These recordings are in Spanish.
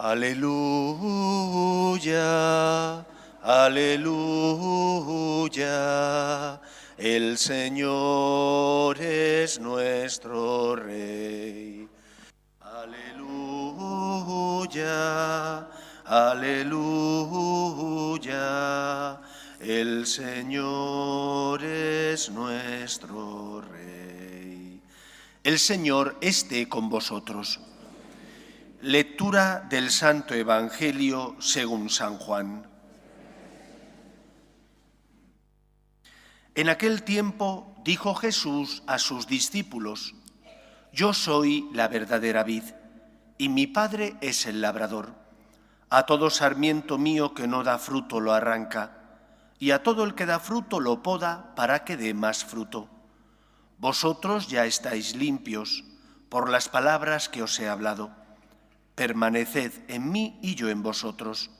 Aleluya, aleluya, el Señor es nuestro Rey. Aleluya, aleluya, el Señor es nuestro Rey. El Señor esté con vosotros. Lectura del Santo Evangelio según San Juan. En aquel tiempo dijo Jesús a sus discípulos: Yo soy la verdadera vid, y mi Padre es el labrador. A todo sarmiento mío que no da fruto lo arranca, y a todo el que da fruto lo poda para que dé más fruto. Vosotros ya estáis limpios por las palabras que os he hablado. Permaneced en mí y yo en vosotros.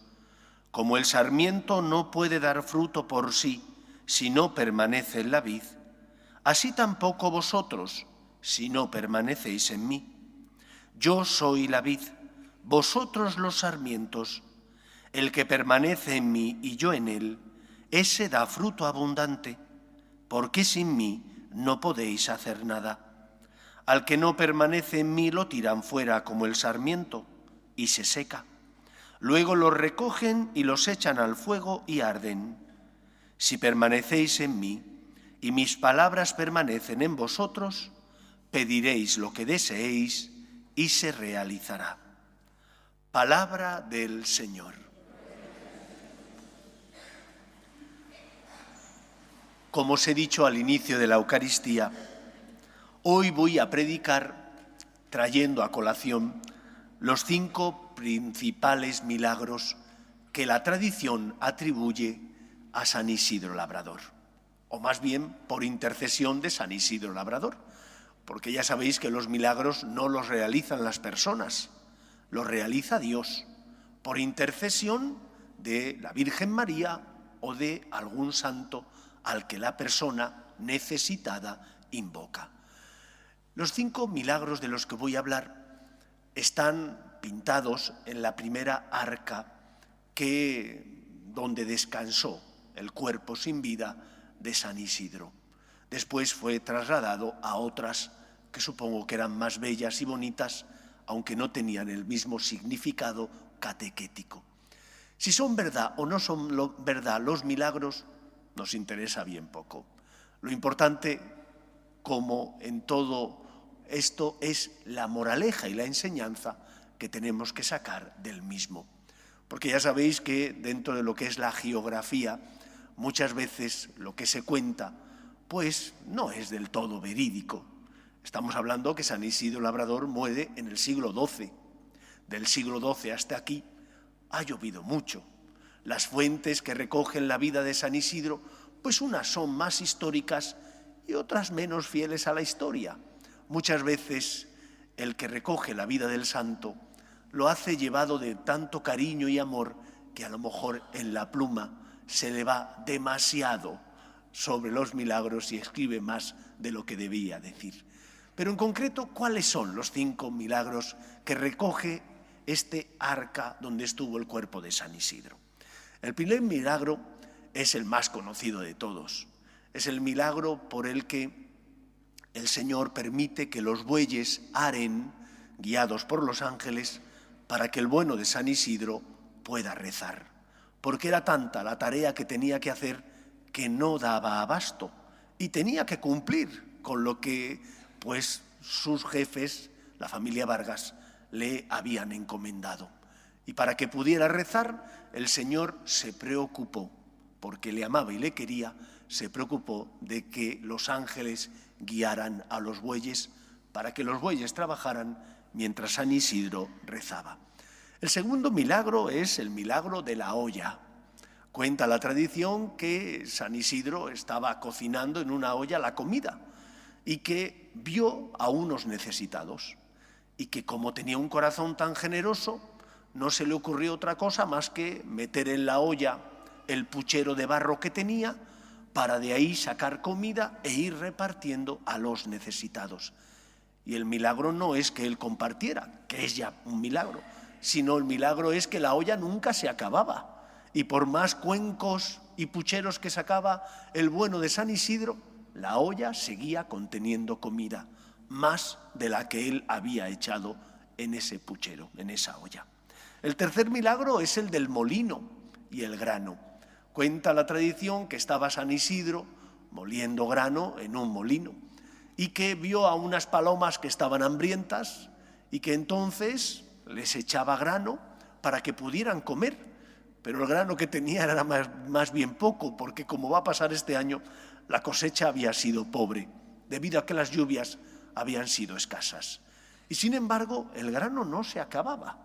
Como el sarmiento no puede dar fruto por sí si no permanece en la vid, así tampoco vosotros si no permanecéis en mí. Yo soy la vid, vosotros los sarmientos. El que permanece en mí y yo en él, ese da fruto abundante, porque sin mí no podéis hacer nada. Al que no permanece en mí lo tiran fuera como el sarmiento y se seca. Luego los recogen y los echan al fuego y arden. Si permanecéis en mí y mis palabras permanecen en vosotros, pediréis lo que deseéis y se realizará. Palabra del Señor. Como os he dicho al inicio de la Eucaristía, hoy voy a predicar trayendo a colación los 5 principales milagros que la tradición atribuye a San Isidro Labrador, o más bien por intercesión de San Isidro Labrador, porque ya sabéis que los milagros no los realizan las personas, los realiza Dios, por intercesión de la Virgen María o de algún santo al que la persona necesitada invoca. Los 5 milagros de los que voy a hablar están pintados en la primera arca donde descansó el cuerpo sin vida de San Isidro. Después fue trasladado a otras que supongo que eran más bellas y bonitas, aunque no tenían el mismo significado catequético. Si son verdad o no son verdad los milagros, nos interesa bien poco. Lo importante, como en todo esto, es la moraleja y la enseñanza que tenemos que sacar del mismo. Porque ya sabéis que dentro de lo que es la geografía, muchas veces lo que se cuenta, pues no es del todo verídico. Estamos hablando que San Isidro Labrador muere en el siglo XII. Del siglo XII hasta aquí ha llovido mucho. Las fuentes que recogen la vida de San Isidro, pues unas son más históricas y otras menos fieles a la historia. Muchas veces el que recoge la vida del santo lo hace llevado de tanto cariño y amor que a lo mejor en la pluma se le va demasiado sobre los milagros y escribe más de lo que debía decir. Pero en concreto, ¿cuáles son los 5 milagros que recoge este arca donde estuvo el cuerpo de San Isidro? El primer milagro es el más conocido de todos. Es el milagro por el que el Señor permite que los bueyes aren, guiados por los ángeles, para que el bueno de San Isidro pueda rezar. Porque era tanta la tarea que tenía que hacer que no daba abasto y tenía que cumplir con lo que pues sus jefes, la familia Vargas, le habían encomendado. Y para que pudiera rezar, el Señor se preocupó, porque le amaba y le quería, se preocupó de que los ángeles guiaran a los bueyes para que los bueyes trabajaran mientras San Isidro rezaba. El segundo milagro es el milagro de la olla. Cuenta la tradición que San Isidro estaba cocinando en una olla la comida y que vio a unos necesitados y que, como tenía un corazón tan generoso, no se le ocurrió otra cosa más que meter en la olla el puchero de barro que tenía para de ahí sacar comida e ir repartiendo a los necesitados. Y el milagro no es que él compartiera, que es ya un milagro. sino el milagro es que la olla nunca se acababa. Y por más cuencos y pucheros que sacaba el bueno de San Isidro, la olla seguía conteniendo comida, más de la que él había echado en ese puchero, en esa olla. El tercer milagro es el del molino y el grano. Cuenta la tradición que estaba San Isidro moliendo grano en un molino y que vio a unas palomas que estaban hambrientas y que entonces les echaba grano para que pudieran comer. Pero el grano que tenía era más bien poco, porque como va a pasar este año, la cosecha había sido pobre, debido a que las lluvias habían sido escasas. Y sin embargo, el grano no se acababa.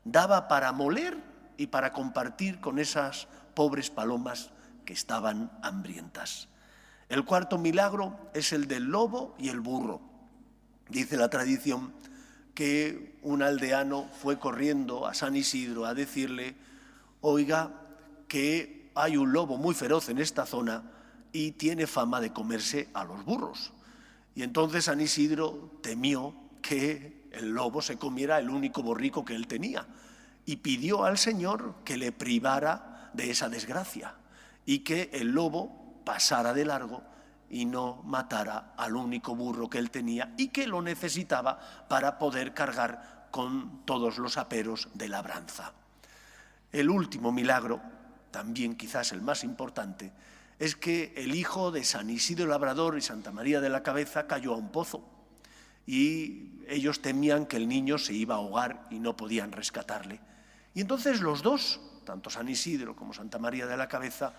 Daba para moler y para compartir con esas pobres palomas que estaban hambrientas. El cuarto milagro es el del lobo y el burro. Dice la tradición que un aldeano fue corriendo a San Isidro a decirle: oiga, que hay un lobo muy feroz en esta zona y tiene fama de comerse a los burros. Y entonces San Isidro temió que el lobo se comiera el único borrico que él tenía y pidió al Señor que le privara de esa desgracia y que el lobo pasara de largo y no matara al único burro que él tenía y que lo necesitaba para poder cargar con todos los aperos de labranza. El último milagro, también quizás el más importante, es que el hijo de San Isidro Labrador y Santa María de la Cabeza cayó a un pozo y ellos temían que el niño se iba a ahogar y no podían rescatarle. Y entonces los dos, tanto San Isidro como Santa María de la Cabeza,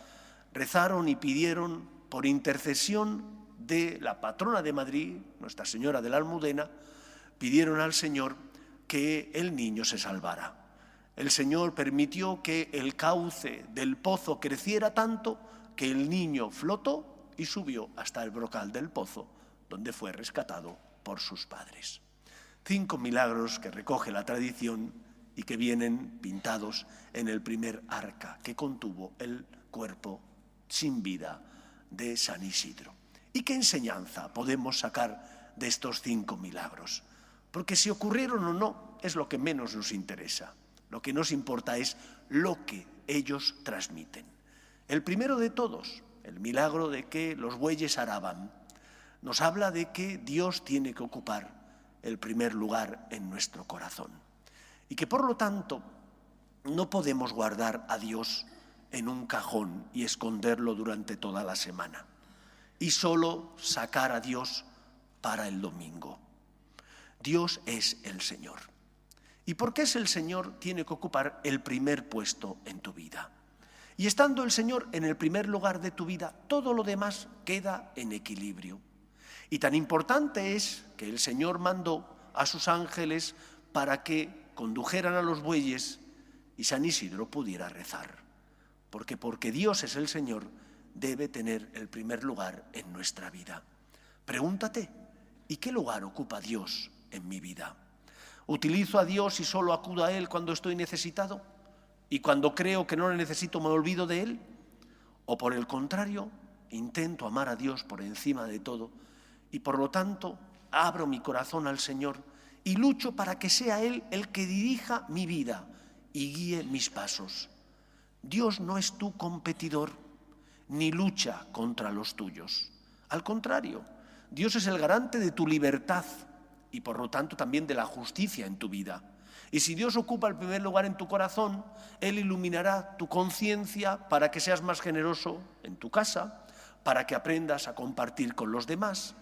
rezaron y pidieron por intercesión de la patrona de Madrid, Nuestra Señora de la Almudena, pidieron al Señor que el niño se salvara. El Señor permitió que el cauce del pozo creciera tanto que el niño flotó y subió hasta el brocal del pozo, donde fue rescatado por sus padres. 5 milagros que recoge la tradición y que vienen pintados en el primer arca que contuvo el cuerpo sin vida de San Isidro. ¿Y qué enseñanza podemos sacar de estos 5 milagros? Porque si ocurrieron o no es lo que menos nos interesa. Lo que nos importa es lo que ellos transmiten. El primero de todos, el milagro de que los bueyes araban, nos habla de que Dios tiene que ocupar el primer lugar en nuestro corazón. Y que por lo tanto no podemos guardar a Dios en un cajón y esconderlo durante toda la semana. Y solo sacar a Dios para el domingo. Dios es el Señor. ¿Y por qué es el Señor? Tiene que ocupar el primer puesto en tu vida. Y estando el Señor en el primer lugar de tu vida, todo lo demás queda en equilibrio. Y tan importante es que el Señor mandó a sus ángeles para que condujeran a los bueyes y San Isidro pudiera rezar. Porque Dios es el Señor, debe tener el primer lugar en nuestra vida. Pregúntate, ¿y qué lugar ocupa Dios en mi vida? ¿Utilizo a Dios y solo acudo a Él cuando estoy necesitado? ¿Y cuando creo que no le necesito me olvido de Él? ¿O por el contrario, intento amar a Dios por encima de todo y por lo tanto abro mi corazón al Señor y lucho para que sea Él el que dirija mi vida y guíe mis pasos? Dios no es tu competidor ni lucha contra los tuyos. Al contrario, Dios es el garante de tu libertad y por lo tanto también de la justicia en tu vida. Y si Dios ocupa el primer lugar en tu corazón, Él iluminará tu conciencia para que seas más generoso en tu casa, para que aprendas a compartir con los demás.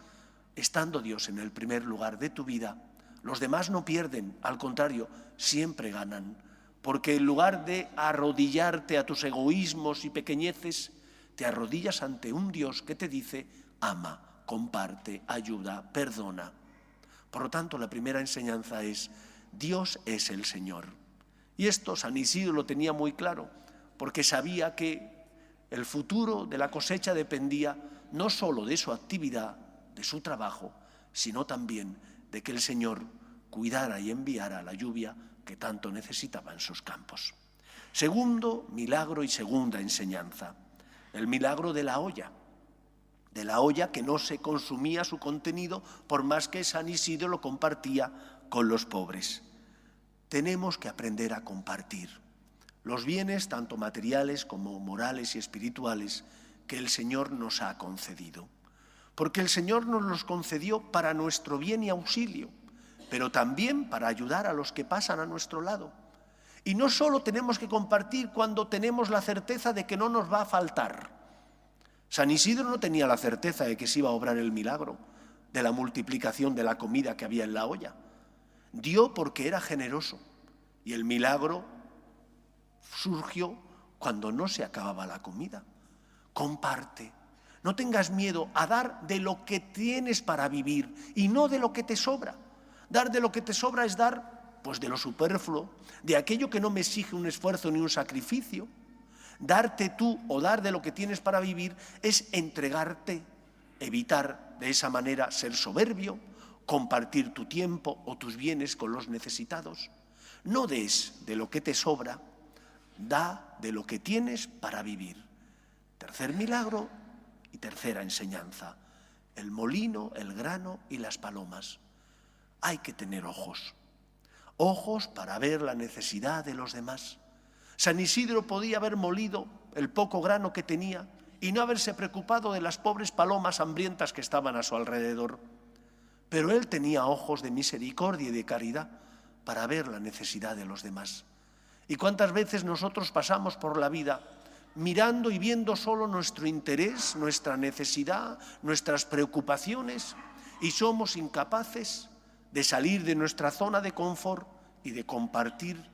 Estando Dios en el primer lugar de tu vida, los demás no pierden, al contrario, siempre ganan. Porque en lugar de arrodillarte a tus egoísmos y pequeñeces, te arrodillas ante un Dios que te dice, ama, comparte, ayuda, perdona. Por lo tanto, la primera enseñanza es, Dios es el Señor. Y esto San Isidro lo tenía muy claro, porque sabía que el futuro de la cosecha dependía no solo de su actividad, de su trabajo, sino también de que el Señor cuidara y enviara la lluvia que tanto necesitaban sus campos. Segundo milagro y segunda enseñanza, el milagro de la olla que no se consumía su contenido por más que San Isidro lo compartía con los pobres. tenemos que aprender a compartir los bienes, tanto materiales como morales y espirituales, que el Señor nos ha concedido. Porque el Señor nos los concedió para nuestro bien y auxilio, pero también para ayudar a los que pasan a nuestro lado. Y no solo tenemos que compartir cuando tenemos la certeza de que no nos va a faltar. San Isidro no tenía la certeza de que se iba a obrar el milagro de la multiplicación de la comida que había en la olla. Dio porque era generoso, y el milagro surgió cuando no se acababa la comida. Comparte. No tengas miedo a dar de lo que tienes para vivir y no de lo que te sobra. Dar de lo que te sobra es dar, pues, de lo superfluo, de aquello que no me exige un esfuerzo ni un sacrificio. Darte tú o dar de lo que tienes para vivir es entregarte, evitar de esa manera ser soberbio, compartir tu tiempo o tus bienes con los necesitados. No des de lo que te sobra, da de lo que tienes para vivir. Tercer milagro y tercera enseñanza: el molino, el grano y las palomas. Hay que tener ojos para ver la necesidad de los demás. San Isidro podía haber molido el poco grano que tenía y no haberse preocupado de las pobres palomas hambrientas que estaban a su alrededor. Pero él tenía ojos de misericordia y de caridad para ver la necesidad de los demás. ¿Y cuántas veces nosotros pasamos por la vida mirando y viendo solo nuestro interés, nuestra necesidad, nuestras preocupaciones, y somos incapaces de salir de nuestra zona de confort y de compartir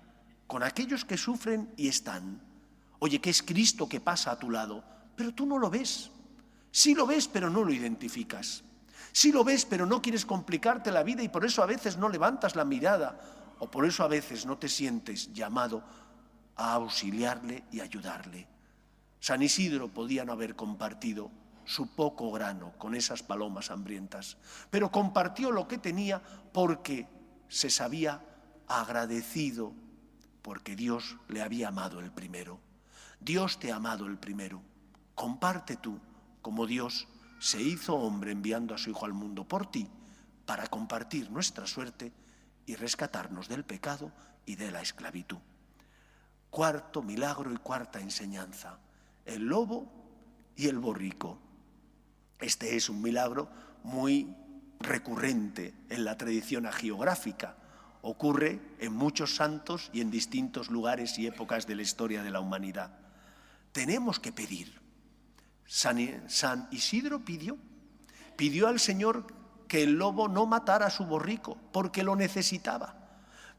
con aquellos que sufren y están? Oye, que es Cristo que pasa a tu lado, pero tú no lo ves. Sí lo ves, pero no lo identificas. Sí lo ves, pero no quieres complicarte la vida y por eso a veces no levantas la mirada, o por eso a veces no te sientes llamado a auxiliarle y ayudarle. San Isidro podía no haber compartido su poco grano con esas palomas hambrientas, pero compartió lo que tenía porque se sabía agradecido, porque Dios le había amado el primero. Dios te ha amado el primero. Comparte tú, como Dios se hizo hombre enviando a su Hijo al mundo por ti, para compartir nuestra suerte y rescatarnos del pecado y de la esclavitud. Cuarto milagro y cuarta enseñanza: el lobo y el borrico. Este es un milagro muy recurrente en la tradición hagiográfica. Ocurre en muchos santos y en distintos lugares y épocas de la historia de la humanidad. Tenemos que pedir. San Isidro pidió al Señor que el lobo no matara a su borrico, porque lo necesitaba.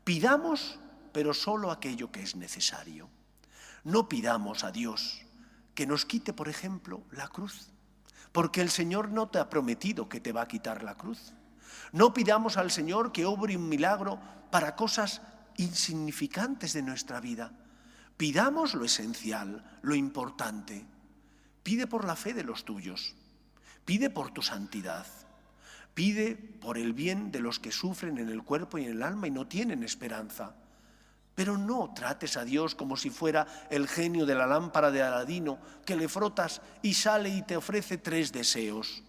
Pidamos, pero solo aquello que es necesario. No pidamos a Dios que nos quite, por ejemplo, la cruz, porque el Señor no te ha prometido que te va a quitar la cruz. No pidamos al Señor que obre un milagro para cosas insignificantes de nuestra vida. Pidamos lo esencial, lo importante. Pide por la fe de los tuyos. Pide por tu santidad. Pide por el bien de los que sufren en el cuerpo y en el alma y no tienen esperanza. Pero no trates a Dios como si fuera el genio de la lámpara de Aladino, que le frotas y sale y te ofrece 3 deseos.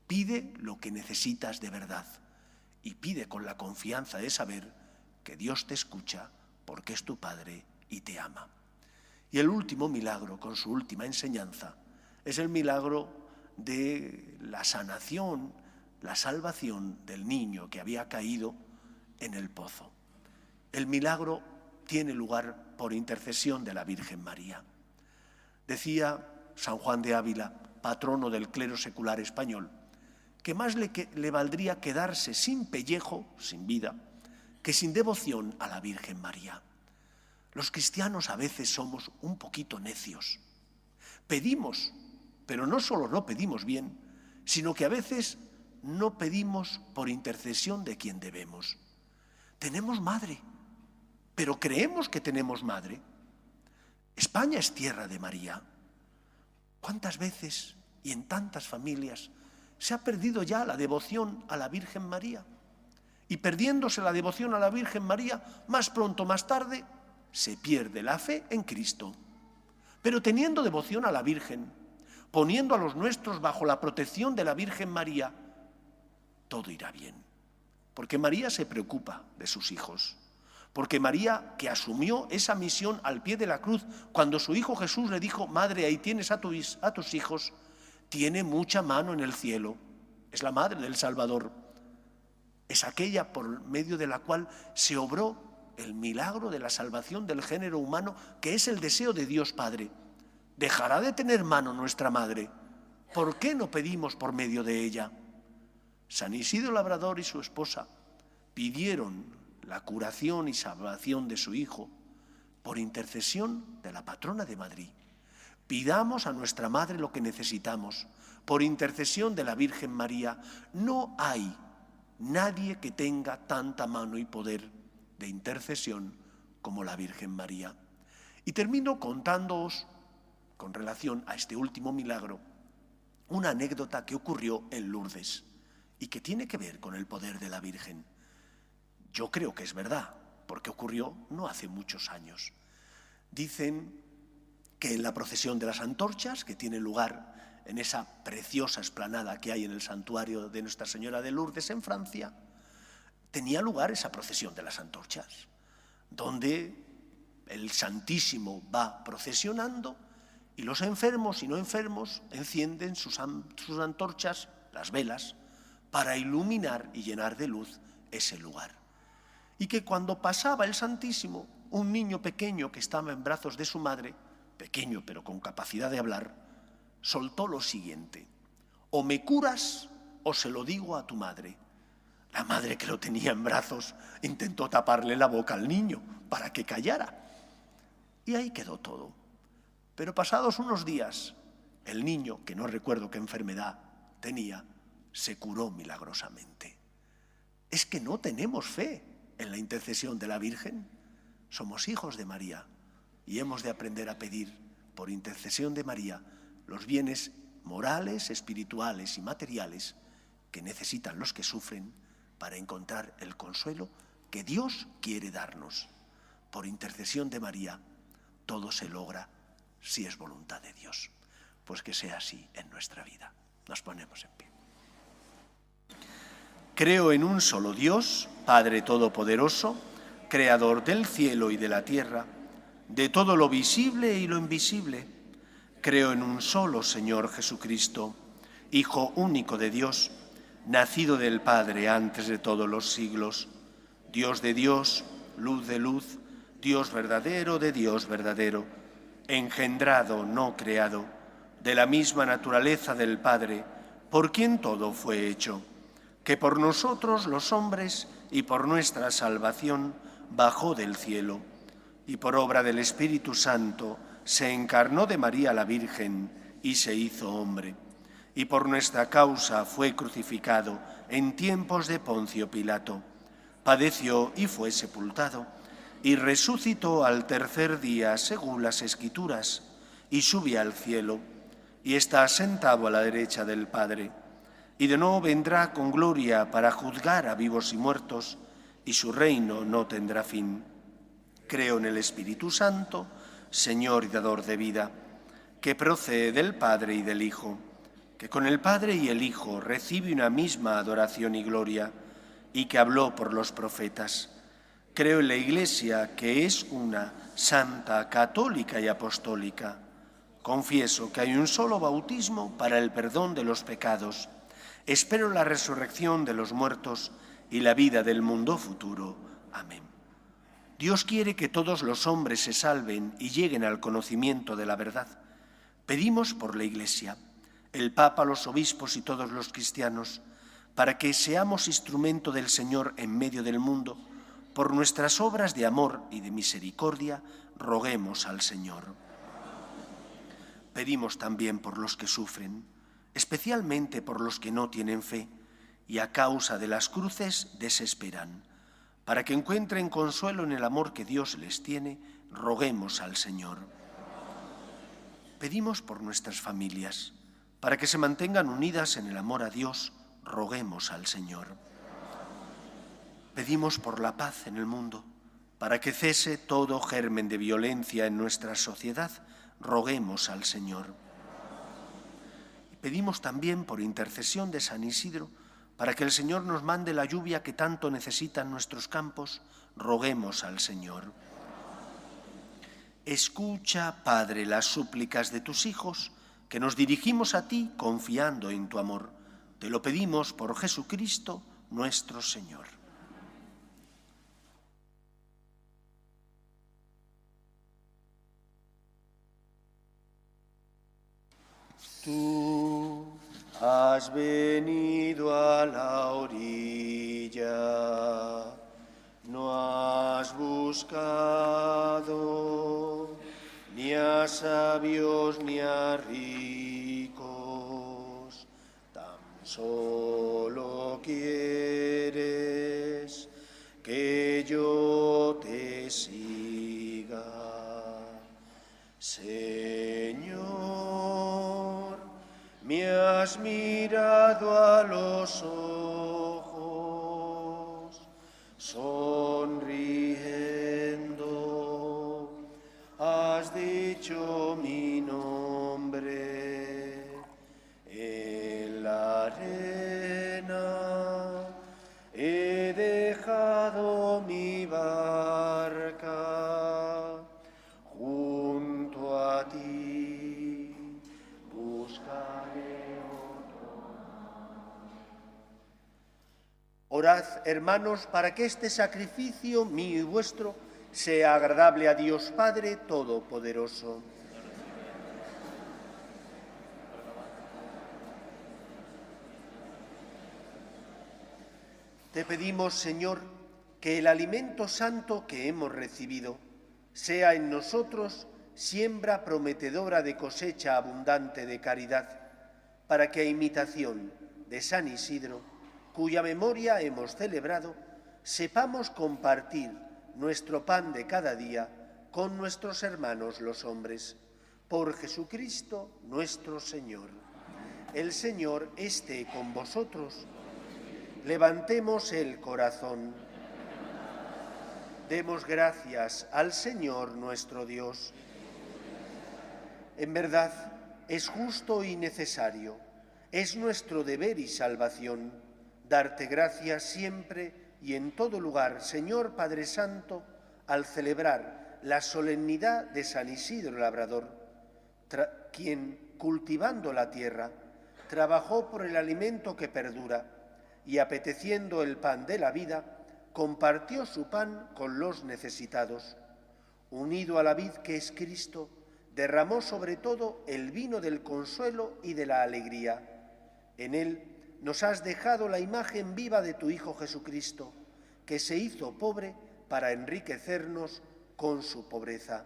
Pide lo que necesitas de verdad y pide con la confianza de saber que Dios te escucha porque es tu Padre y te ama. Y el último milagro, con su última enseñanza, es el milagro de la sanación, la salvación del niño que había caído en el pozo. El milagro tiene lugar por intercesión de la Virgen María. Decía San Juan de Ávila, patrono del clero secular español, que más le valdría quedarse sin pellejo, sin vida, que sin devoción a la Virgen María. Los cristianos a veces somos un poquito necios. Pedimos, pero no solo no pedimos bien, sino que a veces no pedimos por intercesión de quien debemos. Tenemos madre, pero creemos que tenemos madre. España es tierra de María. ¿Cuántas veces y en tantas familias se ha perdido ya la devoción a la Virgen María? Y perdiéndose la devoción a la Virgen María, más pronto, más tarde, se pierde la fe en Cristo. Pero teniendo devoción a la Virgen, poniendo a los nuestros bajo la protección de la Virgen María, todo irá bien. Porque María se preocupa de sus hijos. Porque María, que asumió esa misión al pie de la cruz, cuando su hijo Jesús le dijo, madre, ahí tienes a tus hijos, tiene mucha mano en el cielo. Es la madre del Salvador. Es aquella por medio de la cual se obró el milagro de la salvación del género humano, que es el deseo de Dios Padre. ¿Dejará de tener mano nuestra madre? ¿Por qué no pedimos por medio de ella? San Isidro Labrador y su esposa pidieron la curación y salvación de su hijo por intercesión de la patrona de Madrid. Pidamos a nuestra madre lo que necesitamos. Por intercesión de la Virgen María, no hay nadie que tenga tanta mano y poder de intercesión como la Virgen María. Y termino contándoos, con relación a este último milagro, una anécdota que ocurrió en Lourdes y que tiene que ver con el poder de la Virgen. Yo creo que es verdad, porque ocurrió no hace muchos años. Dicen que en la procesión de las antorchas, que tiene lugar en esa preciosa explanada que hay en el santuario de Nuestra Señora de Lourdes en Francia, tenía lugar esa procesión de las antorchas, donde el Santísimo va procesionando y los enfermos y no enfermos encienden sus antorchas, las velas, para iluminar y llenar de luz ese lugar. Y que cuando pasaba el Santísimo, un niño pequeño que estaba en brazos de su madre, pequeño pero con capacidad de hablar, soltó lo siguiente: o me curas o se lo digo a tu madre. La madre, que lo tenía en brazos, intentó taparle la boca al niño para que callara. Y ahí quedó todo. Pero pasados unos días, el niño, que no recuerdo qué enfermedad tenía, se curó milagrosamente. Es que no tenemos fe en la intercesión de la Virgen. Somos hijos de María y hemos de aprender a pedir por intercesión de María los bienes morales, espirituales y materiales que necesitan los que sufren para encontrar el consuelo que Dios quiere darnos. Por intercesión de María todo se logra si es voluntad de Dios. Pues que sea así en nuestra vida. Nos ponemos en pie. Creo en un solo Dios, Padre Todopoderoso, Creador del cielo y de la tierra, de todo lo visible y lo invisible. Creo en un solo Señor Jesucristo, Hijo único de Dios, nacido del Padre antes de todos los siglos, Dios de Dios, luz de luz, Dios verdadero de Dios verdadero, engendrado, no creado, de la misma naturaleza del Padre, por quien todo fue hecho, que por nosotros los hombres y por nuestra salvación bajó del cielo, y por obra del Espíritu Santo se encarnó de María la Virgen y se hizo hombre, y por nuestra causa fue crucificado en tiempos de Poncio Pilato, padeció y fue sepultado, y resucitó al tercer día según las Escrituras, y subió al cielo, y está sentado a la derecha del Padre, y de nuevo vendrá con gloria para juzgar a vivos y muertos, y su reino no tendrá fin. Creo en el Espíritu Santo, Señor y dador de vida, que procede del Padre y del Hijo, que con el Padre y el Hijo recibe una misma adoración y gloria, y que habló por los profetas. Creo en la Iglesia, que es una, santa, católica y apostólica. Confieso que hay un solo bautismo para el perdón de los pecados. Espero la resurrección de los muertos y la vida del mundo futuro. Amén. Dios quiere que todos los hombres se salven y lleguen al conocimiento de la verdad. Pedimos por la Iglesia, el Papa, los obispos y todos los cristianos, para que seamos instrumento del Señor en medio del mundo. Por nuestras obras de amor y de misericordia, roguemos al Señor. Pedimos también por los que sufren, especialmente por los que no tienen fe y a causa de las cruces desesperan. Para que encuentren consuelo en el amor que Dios les tiene, roguemos al Señor. Pedimos por nuestras familias, para que se mantengan unidas en el amor a Dios, roguemos al Señor. Pedimos por la paz en el mundo, para que cese todo germen de violencia en nuestra sociedad, roguemos al Señor. Pedimos también por intercesión de San Isidro, para que el Señor nos mande la lluvia que tanto necesitan nuestros campos, roguemos al Señor. Escucha, Padre, las súplicas de tus hijos, que nos dirigimos a ti confiando en tu amor. Te lo pedimos por Jesucristo nuestro Señor. Tú has venido a la orilla, no has buscado ni a sabios ni a ricos, tan solo quieres que yo te siga. Señor, me has mirado a los ojos, sonriendo, has dicho mi nombre. En la arena he dejado mi barca, junto a ti buscaré otro mar. Orad, hermanos, para que este sacrificio mío y vuestro sea agradable a Dios Padre Todopoderoso. Te pedimos, Señor, que el alimento santo que hemos recibido sea en nosotros siembra prometedora de cosecha abundante de caridad, para que a imitación de San Isidro, cuya memoria hemos celebrado, sepamos compartir nuestro pan de cada día con nuestros hermanos los hombres. Por Jesucristo nuestro Señor. El Señor esté con vosotros. Levantemos el corazón. Demos gracias al Señor nuestro Dios. En verdad, es justo y necesario, es nuestro deber y salvación, darte gracias siempre y en todo lugar, Señor Padre Santo, al celebrar la solemnidad de San Isidro Labrador, quien, cultivando la tierra, trabajó por el alimento que perdura y, apeteciendo el pan de la vida, compartió su pan con los necesitados. Unido a la vid que es Cristo, derramó sobre todo el vino del consuelo y de la alegría. En él nos has dejado la imagen viva de tu Hijo Jesucristo, que se hizo pobre para enriquecernos con su pobreza.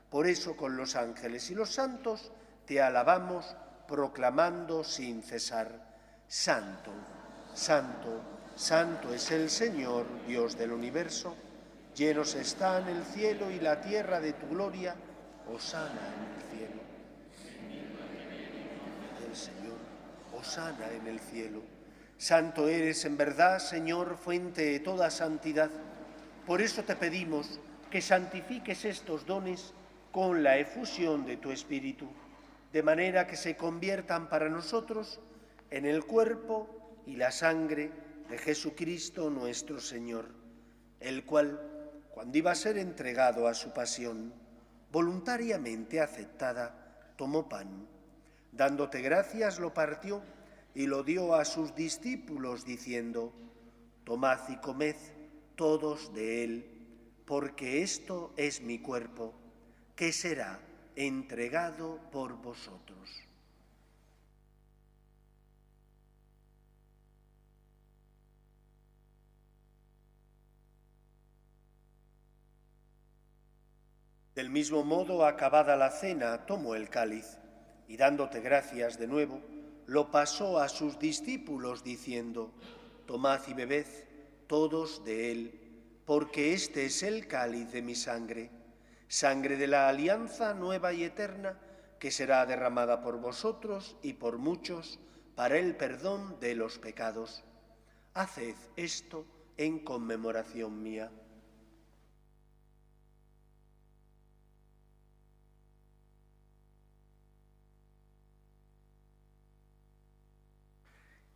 Por eso, con los ángeles y los santos, te alabamos, proclamando sin cesar: Santo, Santo, Santo es el Señor, Dios del universo. Llenos están el cielo y la tierra de tu gloria. Hosana en el cielo. El Señor, hosana en el cielo. Santo eres en verdad, Señor, fuente de toda santidad. Por eso te pedimos que santifiques estos dones con la efusión de tu Espíritu, de manera que se conviertan para nosotros en el cuerpo y la sangre de Jesucristo nuestro Señor, el cual, cuando iba a ser entregado a su pasión, voluntariamente aceptada, tomó pan. Dándote gracias, lo partió y lo dio a sus discípulos, diciendo: Tomad y comed todos de él, porque esto es mi cuerpo, que será entregado por vosotros. Del mismo modo, acabada la cena, tomó el cáliz y, dándote gracias de nuevo, lo pasó a sus discípulos, diciendo: Tomad y bebed todos de él, porque este es el cáliz de mi sangre, sangre de la alianza nueva y eterna, que será derramada por vosotros y por muchos para el perdón de los pecados. Haced esto en conmemoración mía.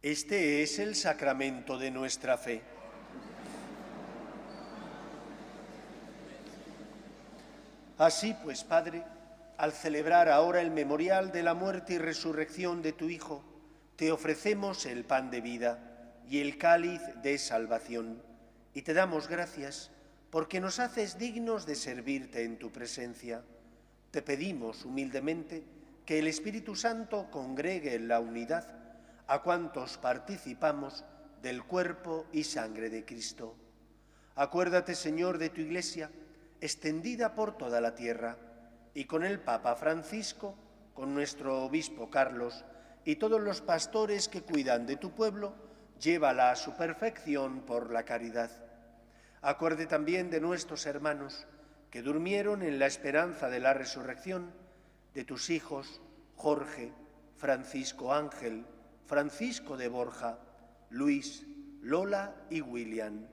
Este es el sacramento de nuestra fe. Así pues, Padre, al celebrar ahora el memorial de la muerte y resurrección de tu Hijo, te ofrecemos el pan de vida y el cáliz de salvación, y te damos gracias porque nos haces dignos de servirte en tu presencia. Te pedimos humildemente que el Espíritu Santo congregue en la unidad a cuantos participamos del cuerpo y sangre de Cristo. Acuérdate, Señor, de tu Iglesia, extendida por toda la tierra, y con el Papa Francisco, con nuestro obispo Carlos y todos los pastores que cuidan de tu pueblo, llévala a su perfección por la caridad. Acuerde también de nuestros hermanos que durmieron en la esperanza de la resurrección, de tus hijos Jorge, Francisco Ángel, Francisco de Borja, Luis, Lola y William,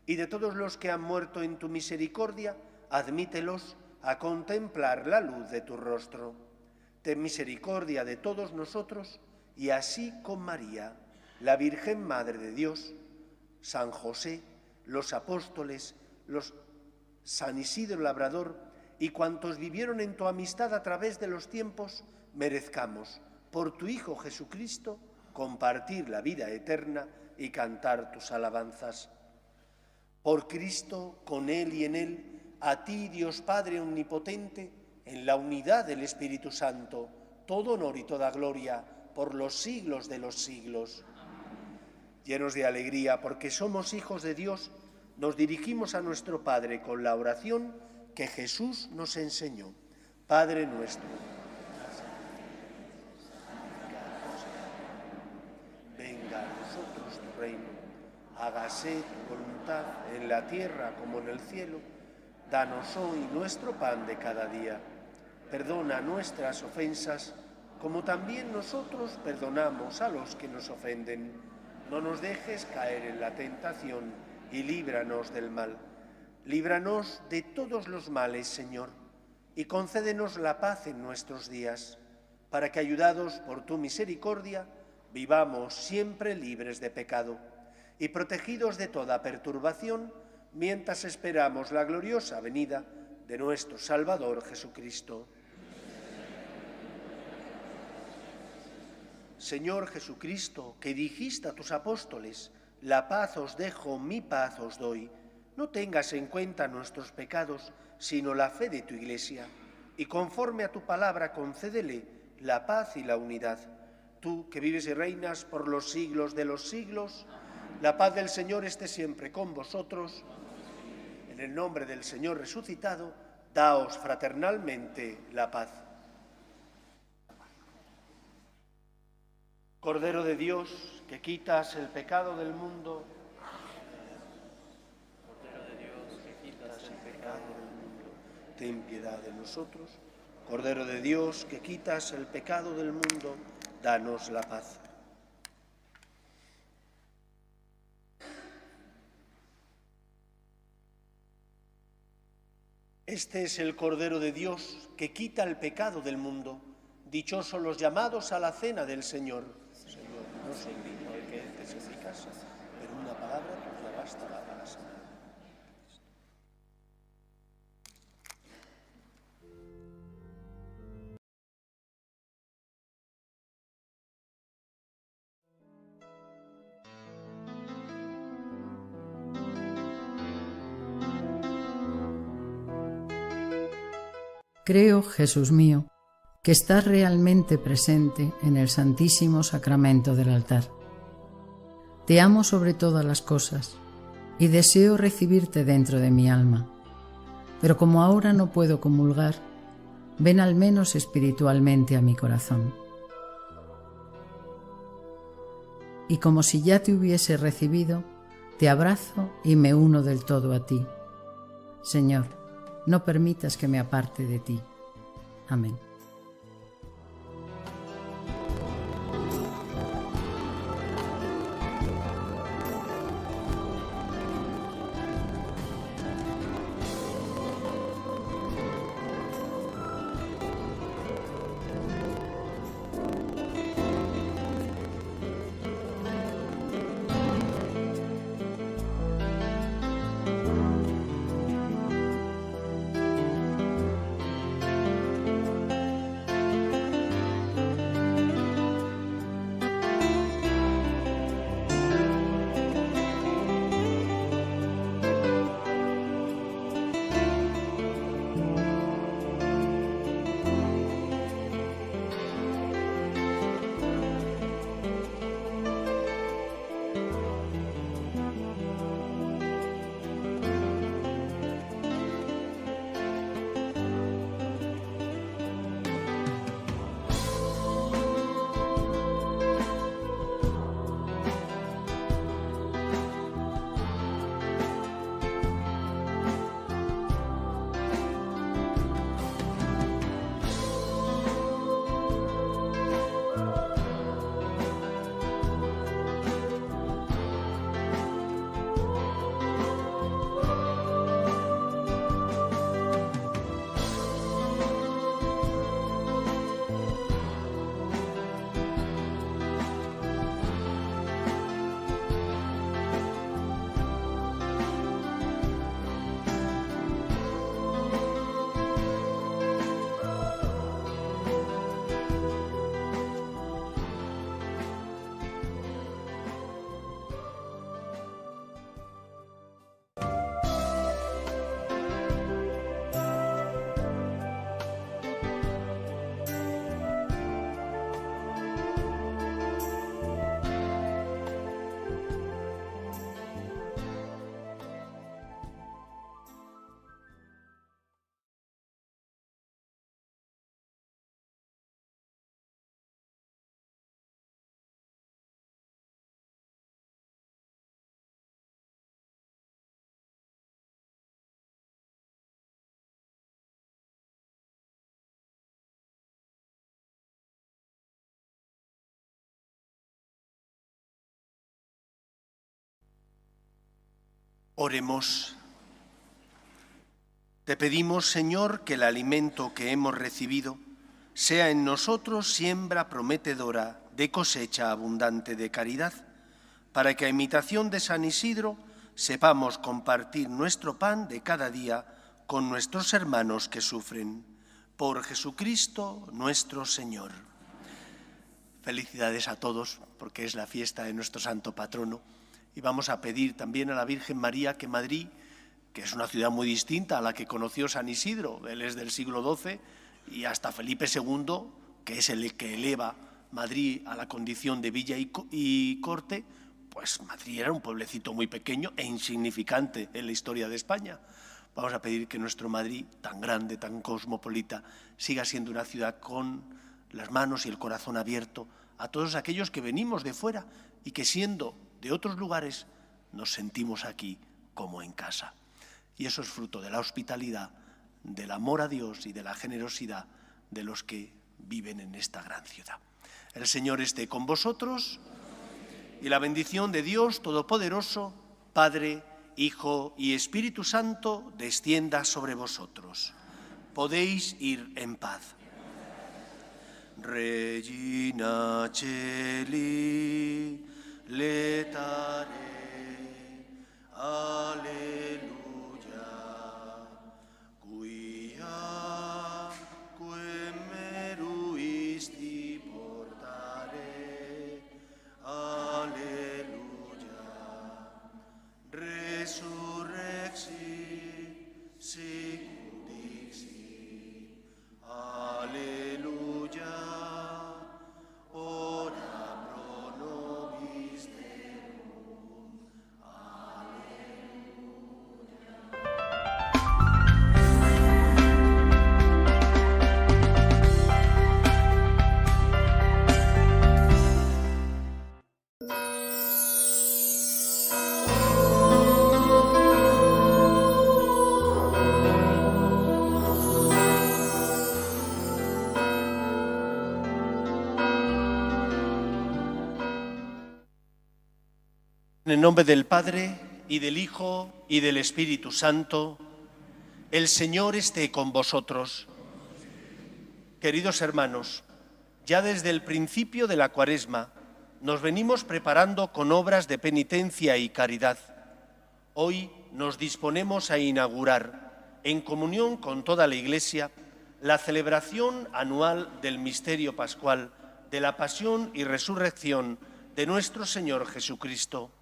y de todos los que han muerto en tu misericordia, admítelos a contemplar la luz de tu rostro. Ten misericordia de todos nosotros, y así con María, la Virgen Madre de Dios, San José, los apóstoles, San Isidro Labrador y cuantos vivieron en tu amistad a través de los tiempos, merezcamos, por tu Hijo Jesucristo, compartir la vida eterna y cantar tus alabanzas. Por Cristo, con Él y en Él, a ti, Dios Padre Omnipotente, en la unidad del Espíritu Santo, todo honor y toda gloria por los siglos de los siglos. Llenos de alegría porque somos hijos de Dios, nos dirigimos a nuestro Padre con la oración que Jesús nos enseñó. Padre nuestro, venga a nosotros tu reino, hágase tu voluntad en la tierra como en el cielo. Danos hoy nuestro pan de cada día. Perdona nuestras ofensas, como también nosotros perdonamos a los que nos ofenden. No nos dejes caer en la tentación y líbranos del mal. Líbranos de todos los males, Señor, y concédenos la paz en nuestros días, para que, ayudados por tu misericordia, vivamos siempre libres de pecado y protegidos de toda perturbación, mientras esperamos la gloriosa venida de nuestro Salvador Jesucristo. Señor Jesucristo, que dijiste a tus apóstoles, la paz os dejo, mi paz os doy, no tengas en cuenta nuestros pecados, sino la fe de tu Iglesia, y conforme a tu palabra concédele la paz y la unidad. Tú, que vives y reinas por los siglos de los siglos, la paz del Señor esté siempre con vosotros. En el nombre del Señor resucitado, daos fraternalmente la paz. Cordero de Dios, que quitas el pecado del mundo, Cordero de Dios, que quitas el pecado del mundo, ten piedad de nosotros. Cordero de Dios, que quitas el pecado del mundo, danos la paz. Este es el Cordero de Dios que quita el pecado del mundo. Dichosos los llamados a la cena del Señor. Señor, no soy digno de que entres en mi casa, pero una palabra tuya bastará para sanar. Creo, Jesús mío, que estás realmente presente en el Santísimo Sacramento del altar. Te amo sobre todas las cosas y deseo recibirte dentro de mi alma, pero como ahora no puedo comulgar, ven al menos espiritualmente a mi corazón. Y como si ya te hubiese recibido, te abrazo y me uno del todo a ti. Señor, no permitas que me aparte de ti. Amén. Oremos. Te pedimos, Señor, que el alimento que hemos recibido sea en nosotros siembra prometedora de cosecha abundante de caridad, para que a imitación de San Isidro sepamos compartir nuestro pan de cada día con nuestros hermanos que sufren. Por Jesucristo nuestro Señor. Felicidades a todos, porque es la fiesta de nuestro santo patrono. Y vamos a pedir también a la Virgen María que Madrid, que es una ciudad muy distinta a la que conoció San Isidro, él es del siglo XII, y hasta Felipe II, que es el que eleva Madrid a la condición de villa y corte, pues Madrid era un pueblecito muy pequeño e insignificante en la historia de España. Vamos a pedir que nuestro Madrid, tan grande, tan cosmopolita, siga siendo una ciudad con las manos y el corazón abierto a todos aquellos que venimos de fuera y que siendo de otros lugares nos sentimos aquí como en casa. Y eso es fruto de la hospitalidad, del amor a Dios y de la generosidad de los que viven en esta gran ciudad. El Señor esté con vosotros y la bendición de Dios Todopoderoso, Padre, Hijo y Espíritu Santo, descienda sobre vosotros. Podéis ir en paz. Regina Celi, letare, aleluya, quia quem meruisti portare, aleluya, resurrexi, sicut dixi, aleluya, ora pro nobis Deum, En el nombre del Padre, y del Hijo, y del Espíritu Santo, el Señor esté con vosotros. Queridos hermanos, ya desde el principio de la Cuaresma nos venimos preparando con obras de penitencia y caridad. Hoy nos disponemos a inaugurar, en comunión con toda la Iglesia, la celebración anual del misterio pascual de la pasión y resurrección de nuestro Señor Jesucristo,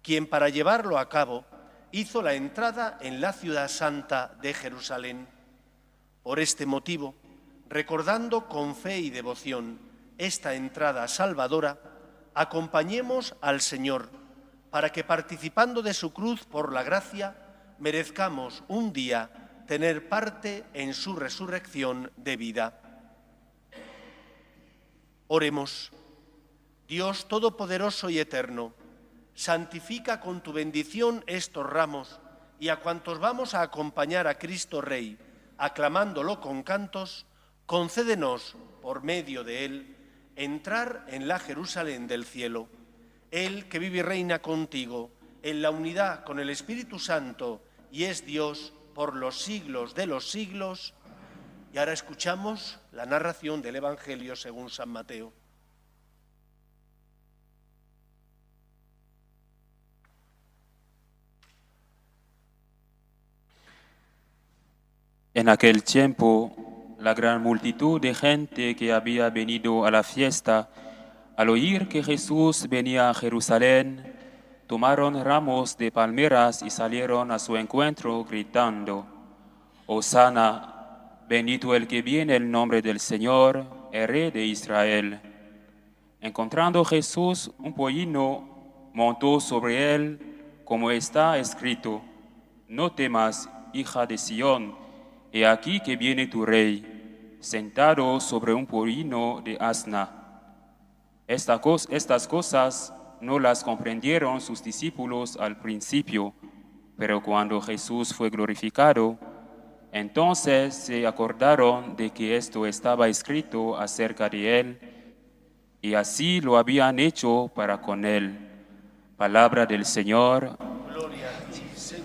quien para llevarlo a cabo hizo la entrada en la ciudad santa de Jerusalén. Por este motivo, recordando con fe y devoción esta entrada salvadora, acompañemos al Señor para que, participando de su cruz por la gracia, merezcamos un día tener parte en su resurrección de vida. Oremos. Dios Todopoderoso y Eterno, santifica con tu bendición estos ramos y a cuantos vamos a acompañar a Cristo Rey, aclamándolo con cantos, concédenos, por medio de Él, entrar en la Jerusalén del cielo. Él que vive y reina contigo, en la unidad con el Espíritu Santo, y es Dios por los siglos de los siglos. Y ahora escuchamos la narración del Evangelio según San Mateo. En aquel tiempo, la gran multitud de gente que había venido a la fiesta, al oír que Jesús venía a Jerusalén, tomaron ramos de palmeras y salieron a su encuentro gritando: Hosana, bendito el que viene en el nombre del Señor, el Rey de Israel. Encontrando Jesús un pollino, montó sobre él, como está escrito: No temas, hija de Sión, he aquí que viene tu rey, sentado sobre un pollino de asna. Estas cosas no las comprendieron sus discípulos al principio, pero cuando Jesús fue glorificado, entonces se acordaron de que esto estaba escrito acerca de él, y así lo habían hecho para con él. Palabra del Señor. Gloria a ti, Señor.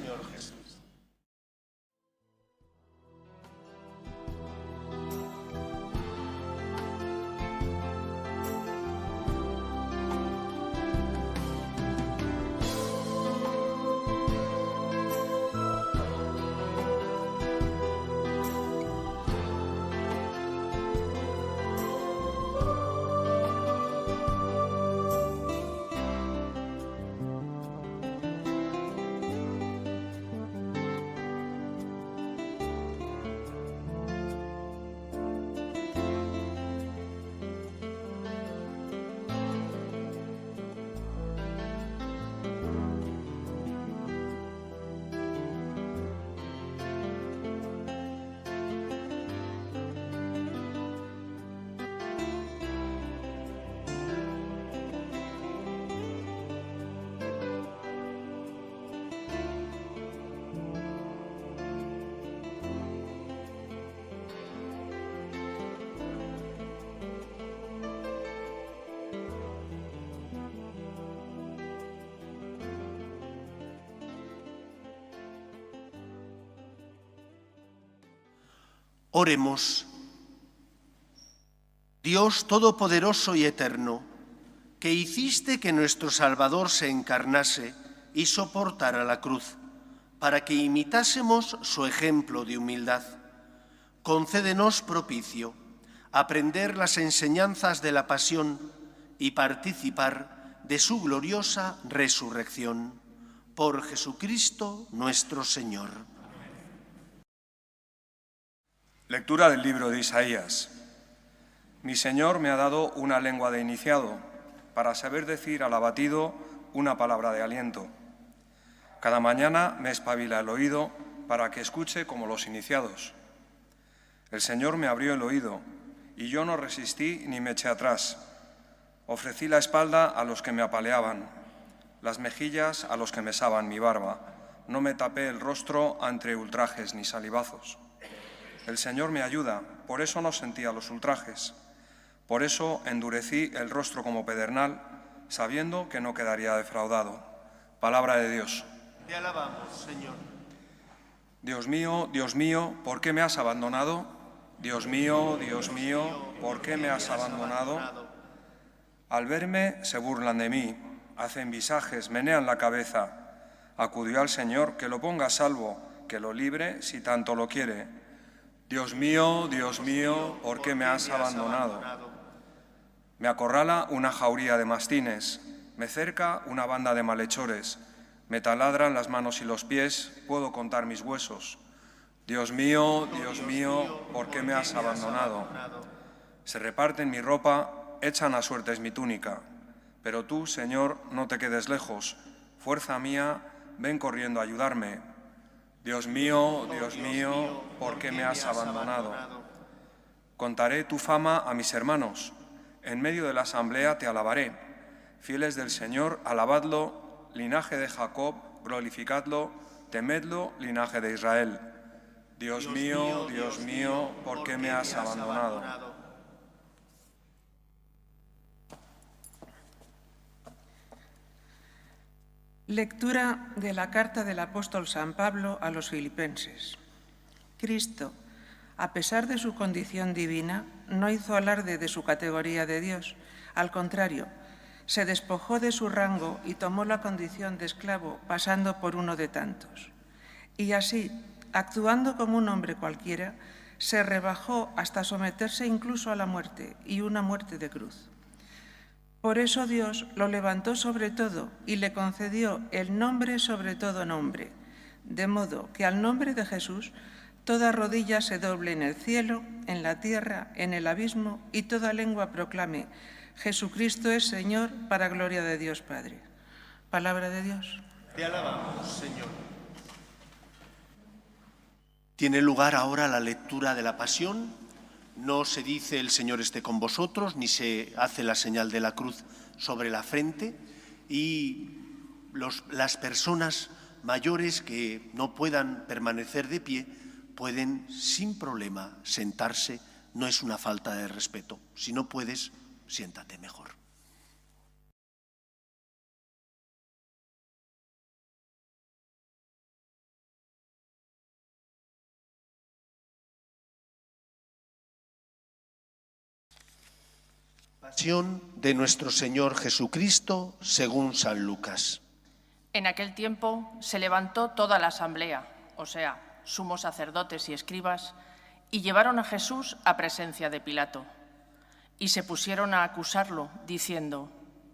Oremos. Dios Todopoderoso y Eterno, que hiciste que nuestro Salvador se encarnase y soportara la cruz, para que imitásemos su ejemplo de humildad, concédenos propicio aprender las enseñanzas de la pasión y participar de su gloriosa resurrección. Por Jesucristo nuestro Señor. Lectura del libro de Isaías. Mi Señor me ha dado una lengua de iniciado, para saber decir al abatido una palabra de aliento. Cada mañana me espabila el oído para que escuche como los iniciados. El Señor me abrió el oído, y yo no resistí ni me eché atrás. Ofrecí la espalda a los que me apaleaban, las mejillas a los que mesaban mi barba. No me tapé el rostro ante ultrajes ni salivazos. El Señor me ayuda, por eso no sentía los ultrajes. Por eso endurecí el rostro como pedernal, sabiendo que no quedaría defraudado. Palabra de Dios. Te alabamos, Señor. Dios mío, ¿por qué me has abandonado? Dios mío, ¿por qué me has abandonado? Al verme se burlan de mí, hacen visajes, menean la cabeza. Acudió al Señor, que lo ponga a salvo, que lo libre si tanto lo quiere. Dios mío, ¿por qué me has abandonado? Me acorrala una jauría de mastines, me cerca una banda de malhechores, me taladran las manos y los pies, puedo contar mis huesos. Dios mío, ¿por qué me has abandonado? Se reparten mi ropa, echan a suertes mi túnica. Pero tú, Señor, no te quedes lejos. Fuerza mía, ven corriendo a ayudarme. Dios mío, ¿por qué me has abandonado? Contaré tu fama a mis hermanos. En medio de la asamblea te alabaré. Fieles del Señor, alabadlo. Linaje de Jacob, glorificadlo. Temedlo, linaje de Israel. Dios mío, ¿por qué me has abandonado? Lectura de la carta del apóstol San Pablo a los filipenses. Cristo, a pesar de su condición divina, no hizo alarde de su categoría de Dios. Al contrario, se despojó de su rango y tomó la condición de esclavo, pasando por uno de tantos. Y así, actuando como un hombre cualquiera, se rebajó hasta someterse incluso a la muerte, y una muerte de cruz. Por eso Dios lo levantó sobre todo y le concedió el nombre sobre todo nombre, de modo que al nombre de Jesús toda rodilla se doble en el cielo, en la tierra, en el abismo, y toda lengua proclame: Jesucristo es Señor, para gloria de Dios Padre. Palabra de Dios. Te alabamos, Señor. Tiene lugar ahora la lectura de la Pasión. No se dice el Señor esté con vosotros, ni se hace la señal de la cruz sobre la frente, y las personas mayores que no puedan permanecer de pie pueden sin problema sentarse. No es una falta de respeto. Si no puedes, siéntate mejor. Pasión de nuestro Señor Jesucristo según San Lucas. En aquel tiempo se levantó toda la asamblea, o sea, sumos sacerdotes y escribas, y llevaron a Jesús a presencia de Pilato. Y se pusieron a acusarlo, diciendo: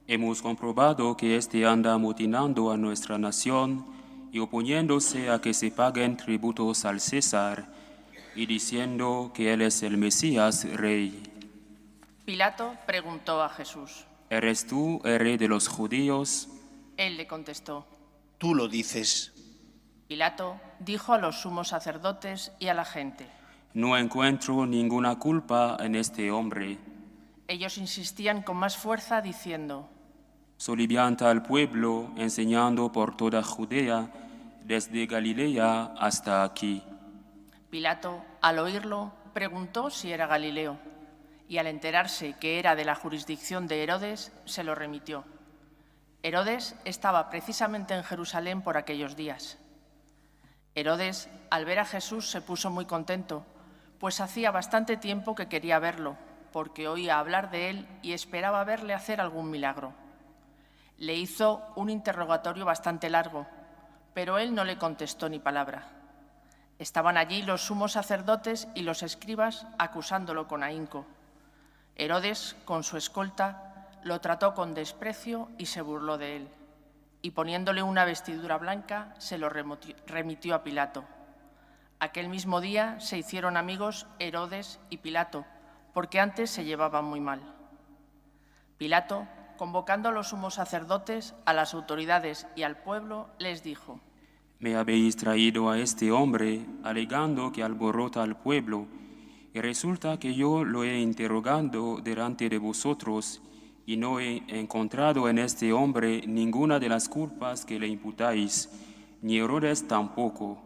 Hemos comprobado que éste anda amotinando a nuestra nación y oponiéndose a que se paguen tributos al César, y diciendo que él es el Mesías, rey. Pilato preguntó a Jesús: ¿Eres tú el rey de los judíos? Él le contestó: Tú lo dices. Pilato dijo a los sumos sacerdotes y a la gente: No encuentro ninguna culpa en este hombre. Ellos insistían con más fuerza, diciendo: Solivianta al pueblo, enseñando por toda Judea, desde Galilea hasta aquí. Pilato, al oírlo, preguntó si era Galileo, y al enterarse que era de la jurisdicción de Herodes, se lo remitió. Herodes estaba precisamente en Jerusalén por aquellos días. Herodes, al ver a Jesús, se puso muy contento, pues hacía bastante tiempo que quería verlo, porque oía hablar de él y esperaba verle hacer algún milagro. Le hizo un interrogatorio bastante largo, pero él no le contestó ni palabra. Estaban allí los sumos sacerdotes y los escribas acusándolo con ahínco. Herodes, con su escolta, lo trató con desprecio y se burló de él, y poniéndole una vestidura blanca se lo remitió a Pilato. Aquel mismo día se hicieron amigos Herodes y Pilato, porque antes se llevaban muy mal. Pilato, convocando a los sumos sacerdotes, a las autoridades y al pueblo, les dijo: Me habéis traído a este hombre alegando que alborota al pueblo, y resulta que yo lo he interrogado delante de vosotros y no he encontrado en este hombre ninguna de las culpas que le imputáis, ni Herodes tampoco,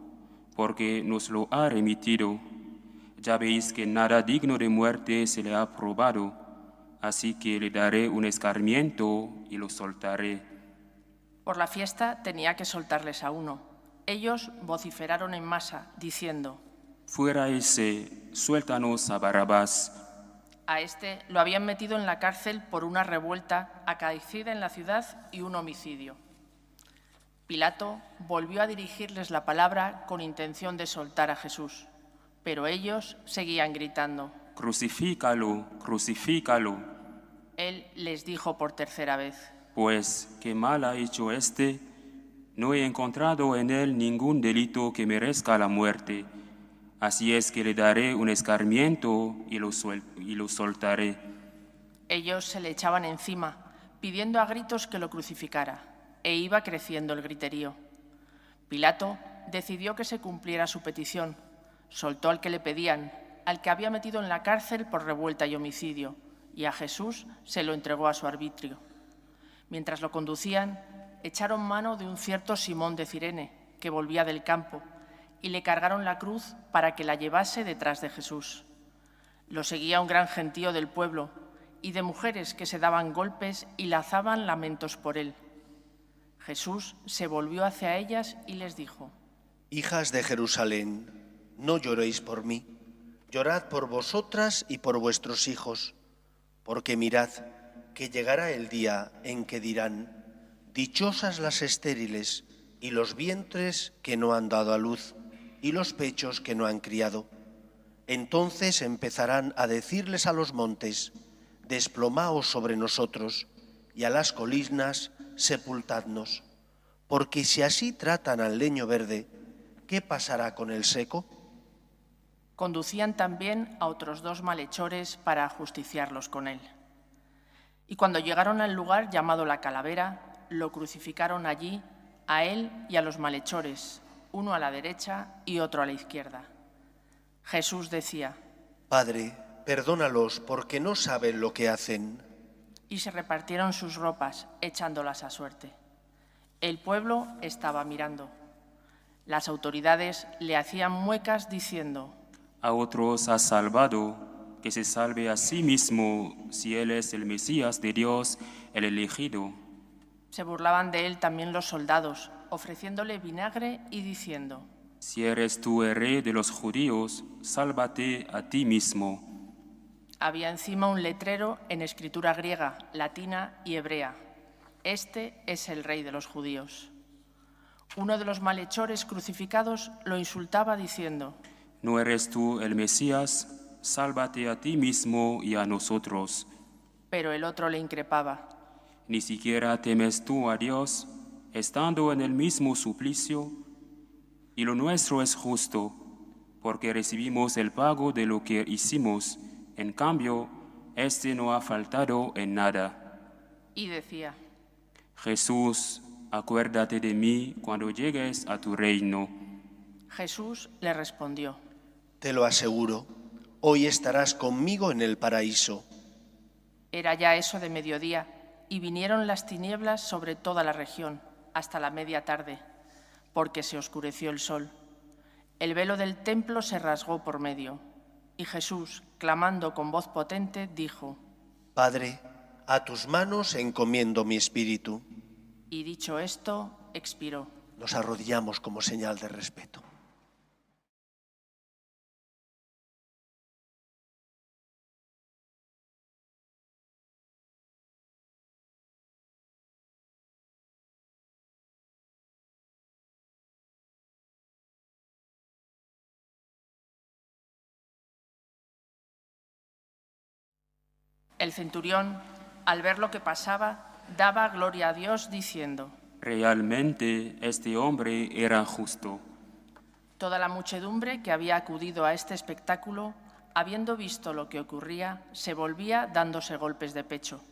porque nos lo ha remitido. Ya veis que nada digno de muerte se le ha probado, así que le daré un escarmiento y lo soltaré. Por la fiesta tenía que soltarles a uno. Ellos vociferaron en masa, diciendo: Fuera ese, suéltanos a Barrabás. A este lo habían metido en la cárcel por una revuelta acaecida en la ciudad y un homicidio. Pilato volvió a dirigirles la palabra con intención de soltar a Jesús, pero ellos seguían gritando: Crucifícalo, crucifícalo. Él les dijo por tercera vez: Pues, ¿qué mal ha hecho éste? No he encontrado en él ningún delito que merezca la muerte. Así es que le daré un escarmiento y lo soltaré. Ellos se le echaban encima, pidiendo a gritos que lo crucificara, e iba creciendo el griterío. Pilato decidió que se cumpliera su petición. Soltó al que le pedían, al que había metido en la cárcel por revuelta y homicidio, y a Jesús se lo entregó a su arbitrio. Mientras lo conducían, echaron mano de un cierto Simón de Cirene, que volvía del campo, y le cargaron la cruz para que la llevase detrás de Jesús. Lo seguía un gran gentío del pueblo y de mujeres que se daban golpes y lanzaban lamentos por él. Jesús se volvió hacia ellas y les dijo: Hijas de Jerusalén, no lloréis por mí, llorad por vosotras y por vuestros hijos, porque mirad que llegará el día en que dirán: dichosas las estériles y los vientres que no han dado a luz y los pechos que no han criado. Entonces empezarán a decirles a los montes: desplomaos sobre nosotros, y a las colinas: sepultadnos. Porque si así tratan al leño verde, ¿qué pasará con el seco? Conducían también a otros 2 malhechores para ajusticiarlos con él. Y cuando llegaron al lugar llamado la Calavera, lo crucificaron allí, a él y a los malhechores, uno a la derecha y otro a la izquierda. Jesús decía: Padre, perdónalos porque no saben lo que hacen. Y se repartieron sus ropas, echándolas a suerte. El pueblo estaba mirando. Las autoridades le hacían muecas diciendo: A otros ha salvado, que se salve a sí mismo si él es el Mesías de Dios, el elegido. Se burlaban de él también los soldados, ofreciéndole vinagre y diciendo: Si eres tú el rey de los judíos, sálvate a ti mismo. Había encima un letrero en escritura griega, latina y hebrea: Este es el rey de los judíos. Uno de los malhechores crucificados lo insultaba diciendo: ¿No eres tú el Mesías? Sálvate a ti mismo y a nosotros. Pero el otro le increpaba: ¿Ni siquiera temes tú a Dios, estando en el mismo suplicio? Y lo nuestro es justo, porque recibimos el pago de lo que hicimos. En cambio, este no ha faltado en nada. Y decía: Jesús, acuérdate de mí cuando llegues a tu reino. Jesús le respondió: Te lo aseguro, hoy estarás conmigo en el paraíso. Era ya eso de mediodía, y vinieron las tinieblas sobre toda la región, hasta la media tarde, porque se oscureció el sol. El velo del templo se rasgó por medio, y Jesús, clamando con voz potente, dijo: Padre, a tus manos encomiendo mi espíritu. Y dicho esto, expiró. Nos arrodillamos como señal de respeto. El centurión, al ver lo que pasaba, daba gloria a Dios diciendo: Realmente este hombre era justo. Toda la muchedumbre que había acudido a este espectáculo, habiendo visto lo que ocurría, se volvía dándose golpes de pecho.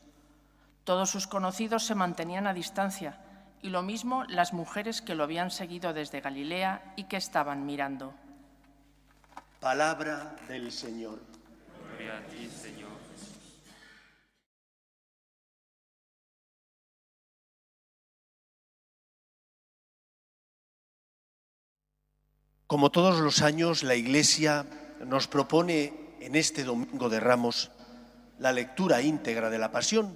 Todos sus conocidos se mantenían a distancia, y lo mismo las mujeres que lo habían seguido desde Galilea y que estaban mirando. Palabra del Señor. Gloria a ti, Señor. Como todos los años, la Iglesia nos propone en este Domingo de Ramos la lectura íntegra de la Pasión.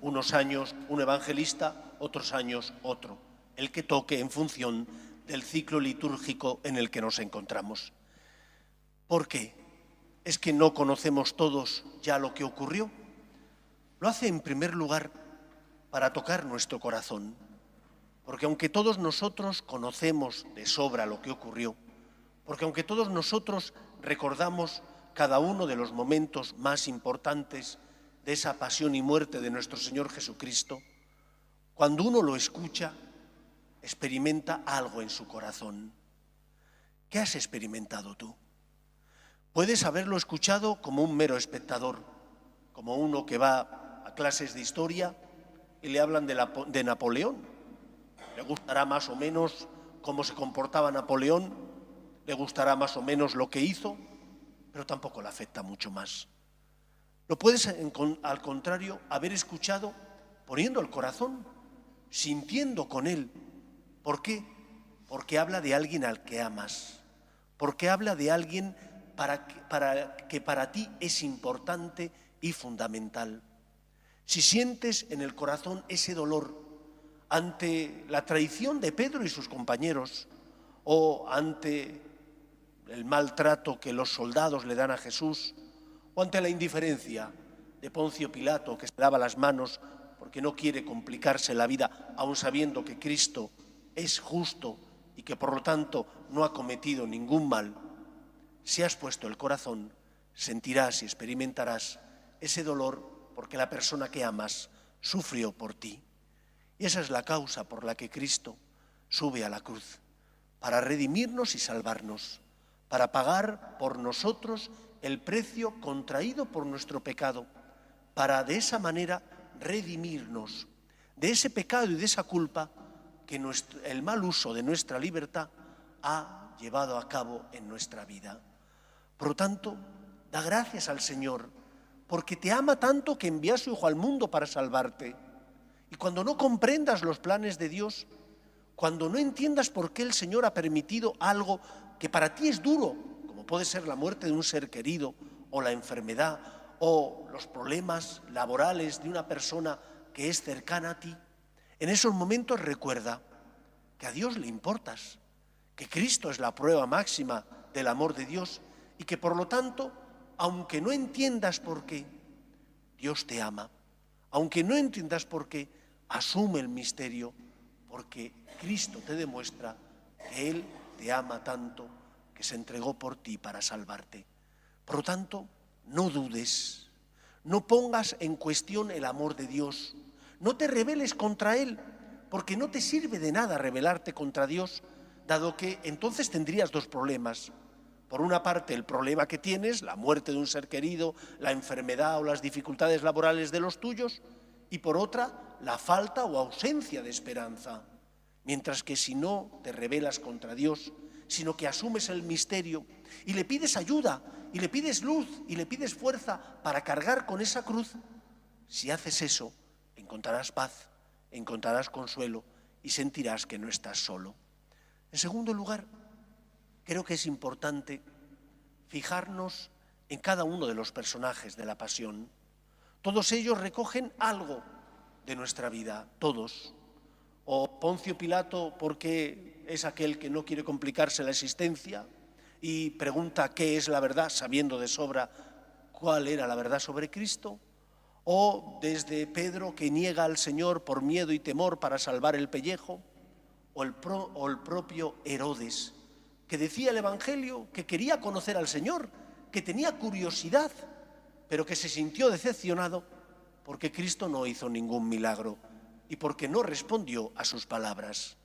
Unos años un evangelista, otros años otro, el que toque en función del ciclo litúrgico en el que nos encontramos. ¿Por qué? ¿Es que no conocemos todos ya lo que ocurrió? Lo hace en primer lugar para tocar nuestro corazón, porque aunque todos nosotros conocemos de sobra lo que ocurrió, porque aunque todos nosotros recordamos cada uno de los momentos más importantes de esa pasión y muerte de nuestro Señor Jesucristo, cuando uno lo escucha, experimenta algo en su corazón. ¿Qué has experimentado tú? Puedes haberlo escuchado como un mero espectador, como uno que va a clases de historia y le hablan de Napoleón. Le gustará más o menos cómo se comportaba Napoleón, le gustará más o menos lo que hizo, pero tampoco le afecta mucho más. Lo puedes, al contrario, haber escuchado poniendo el corazón, sintiendo con él. ¿Por qué? Porque habla de alguien al que amas, porque habla de alguien que para ti es importante y fundamental. Si sientes en el corazón ese dolor ante la traición de Pedro y sus compañeros, o ante el maltrato que los soldados le dan a Jesús, o ante la indiferencia de Poncio Pilato, que se lava las manos porque no quiere complicarse la vida, aun sabiendo que Cristo es justo y que por lo tanto no ha cometido ningún mal, si has puesto el corazón, sentirás y experimentarás ese dolor porque la persona que amas sufrió por ti. Y esa es la causa por la que Cristo sube a la cruz, para redimirnos y salvarnos, para pagar por nosotros el precio contraído por nuestro pecado, para de esa manera redimirnos de ese pecado y de esa culpa que el mal uso de nuestra libertad ha llevado a cabo en nuestra vida. Por lo tanto, da gracias al Señor, porque te ama tanto que envía a su Hijo al mundo para salvarte. Y cuando no comprendas los planes de Dios, cuando no entiendas por qué el Señor ha permitido algo que para ti es duro, como puede ser la muerte de un ser querido, o la enfermedad, o los problemas laborales de una persona que es cercana a ti, en esos momentos recuerda que a Dios le importas, que Cristo es la prueba máxima del amor de Dios y que por lo tanto, aunque no entiendas por qué, Dios te ama, aunque no entiendas por qué, asume el misterio, porque Cristo te demuestra que Él te ama tanto que se entregó por ti para salvarte. Por lo tanto, no dudes, no pongas en cuestión el amor de Dios, no te rebeles contra Él, porque no te sirve de nada rebelarte contra Dios, dado que entonces tendrías dos problemas. Por una parte, el problema que tienes, la muerte de un ser querido, la enfermedad o las dificultades laborales de los tuyos, y por otra, la falta o ausencia de esperanza. Mientras que si no te rebelas contra Dios, sino que asumes el misterio y le pides ayuda, y le pides luz, y le pides fuerza para cargar con esa cruz, si haces eso, encontrarás paz, encontrarás consuelo y sentirás que no estás solo. En segundo lugar, creo que es importante fijarnos en cada uno de los personajes de la Pasión. Todos ellos recogen algo de nuestra vida, todos. O Poncio Pilato, porque es aquel que no quiere complicarse la existencia y pregunta qué es la verdad, sabiendo de sobra cuál era la verdad sobre Cristo. O desde Pedro, que niega al Señor por miedo y temor para salvar el pellejo. O el propio Herodes, que decía el Evangelio que quería conocer al Señor, que tenía curiosidad, pero que se sintió decepcionado porque Cristo no hizo ningún milagro y porque no respondió a sus palabras.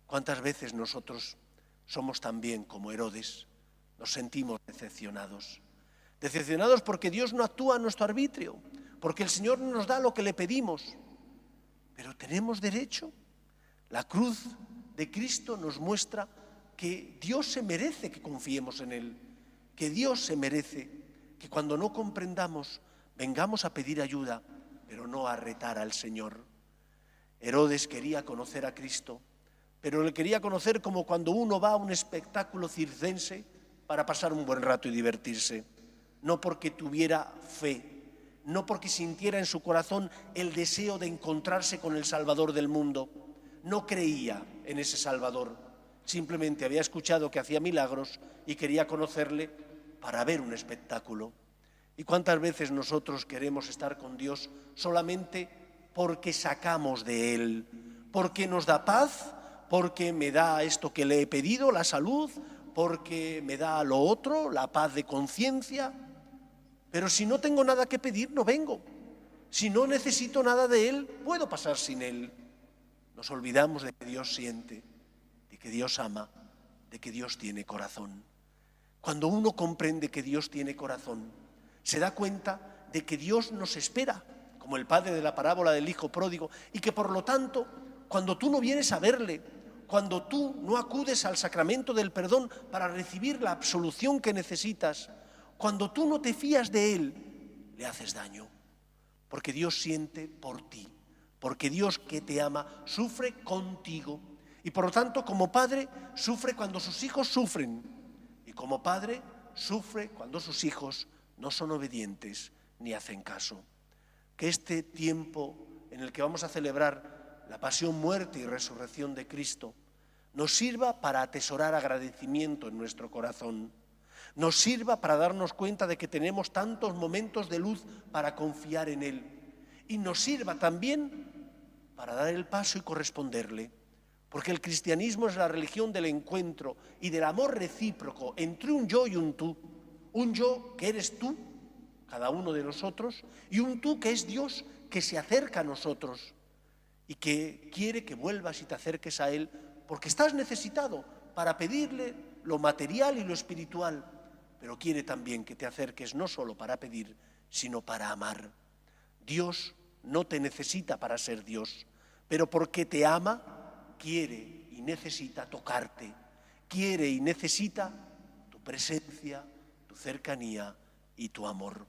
¿Cuántas veces nosotros somos también como Herodes? Nos sentimos decepcionados. Decepcionados porque Dios no actúa a nuestro arbitrio, porque el Señor no nos da lo que le pedimos. Pero tenemos derecho. La cruz de Cristo nos muestra que Dios se merece que confiemos en Él, que Dios se merece que cuando no comprendamos vengamos a pedir ayuda, pero no a retar al Señor. Herodes quería conocer a Cristo, pero le quería conocer como cuando uno va a un espectáculo circense para pasar un buen rato y divertirse, no porque tuviera fe, no porque sintiera en su corazón el deseo de encontrarse con el Salvador del mundo. No creía en ese Salvador, simplemente había escuchado que hacía milagros y quería conocerle para ver un espectáculo. ¿Y cuántas veces nosotros queremos estar con Dios solamente porque sacamos de Él, porque nos da paz, porque me da esto que le he pedido, la salud, porque me da lo otro, la paz de conciencia? Pero si no tengo nada que pedir, no vengo. Si no necesito nada de Él, puedo pasar sin Él. Nos olvidamos de que Dios siente, de que Dios ama, de que Dios tiene corazón. Cuando uno comprende que Dios tiene corazón, se da cuenta de que Dios nos espera, como el padre de la parábola del hijo pródigo, y que por lo tanto, cuando tú no vienes a verle, cuando tú no acudes al sacramento del perdón para recibir la absolución que necesitas, cuando tú no te fías de Él, le haces daño, porque Dios siente por ti, porque Dios que te ama sufre contigo, y por lo tanto como padre sufre cuando sus hijos sufren, y como padre sufre cuando sus hijos no son obedientes ni hacen caso. Que este tiempo en el que vamos a celebrar la pasión, muerte y resurrección de Cristo nos sirva para atesorar agradecimiento en nuestro corazón, nos sirva para darnos cuenta de que tenemos tantos momentos de luz para confiar en Él, y nos sirva también para dar el paso y corresponderle, porque el cristianismo es la religión del encuentro y del amor recíproco entre un yo y un tú. Un yo que eres tú, cada uno de nosotros, y un tú que es Dios, que se acerca a nosotros y que quiere que vuelvas y te acerques a Él, porque estás necesitado para pedirle lo material y lo espiritual, pero quiere también que te acerques no solo para pedir, sino para amar. Dios no te necesita para ser Dios, pero porque te ama, quiere y necesita tocarte, quiere y necesita tu presencia, tu cercanía y tu amor.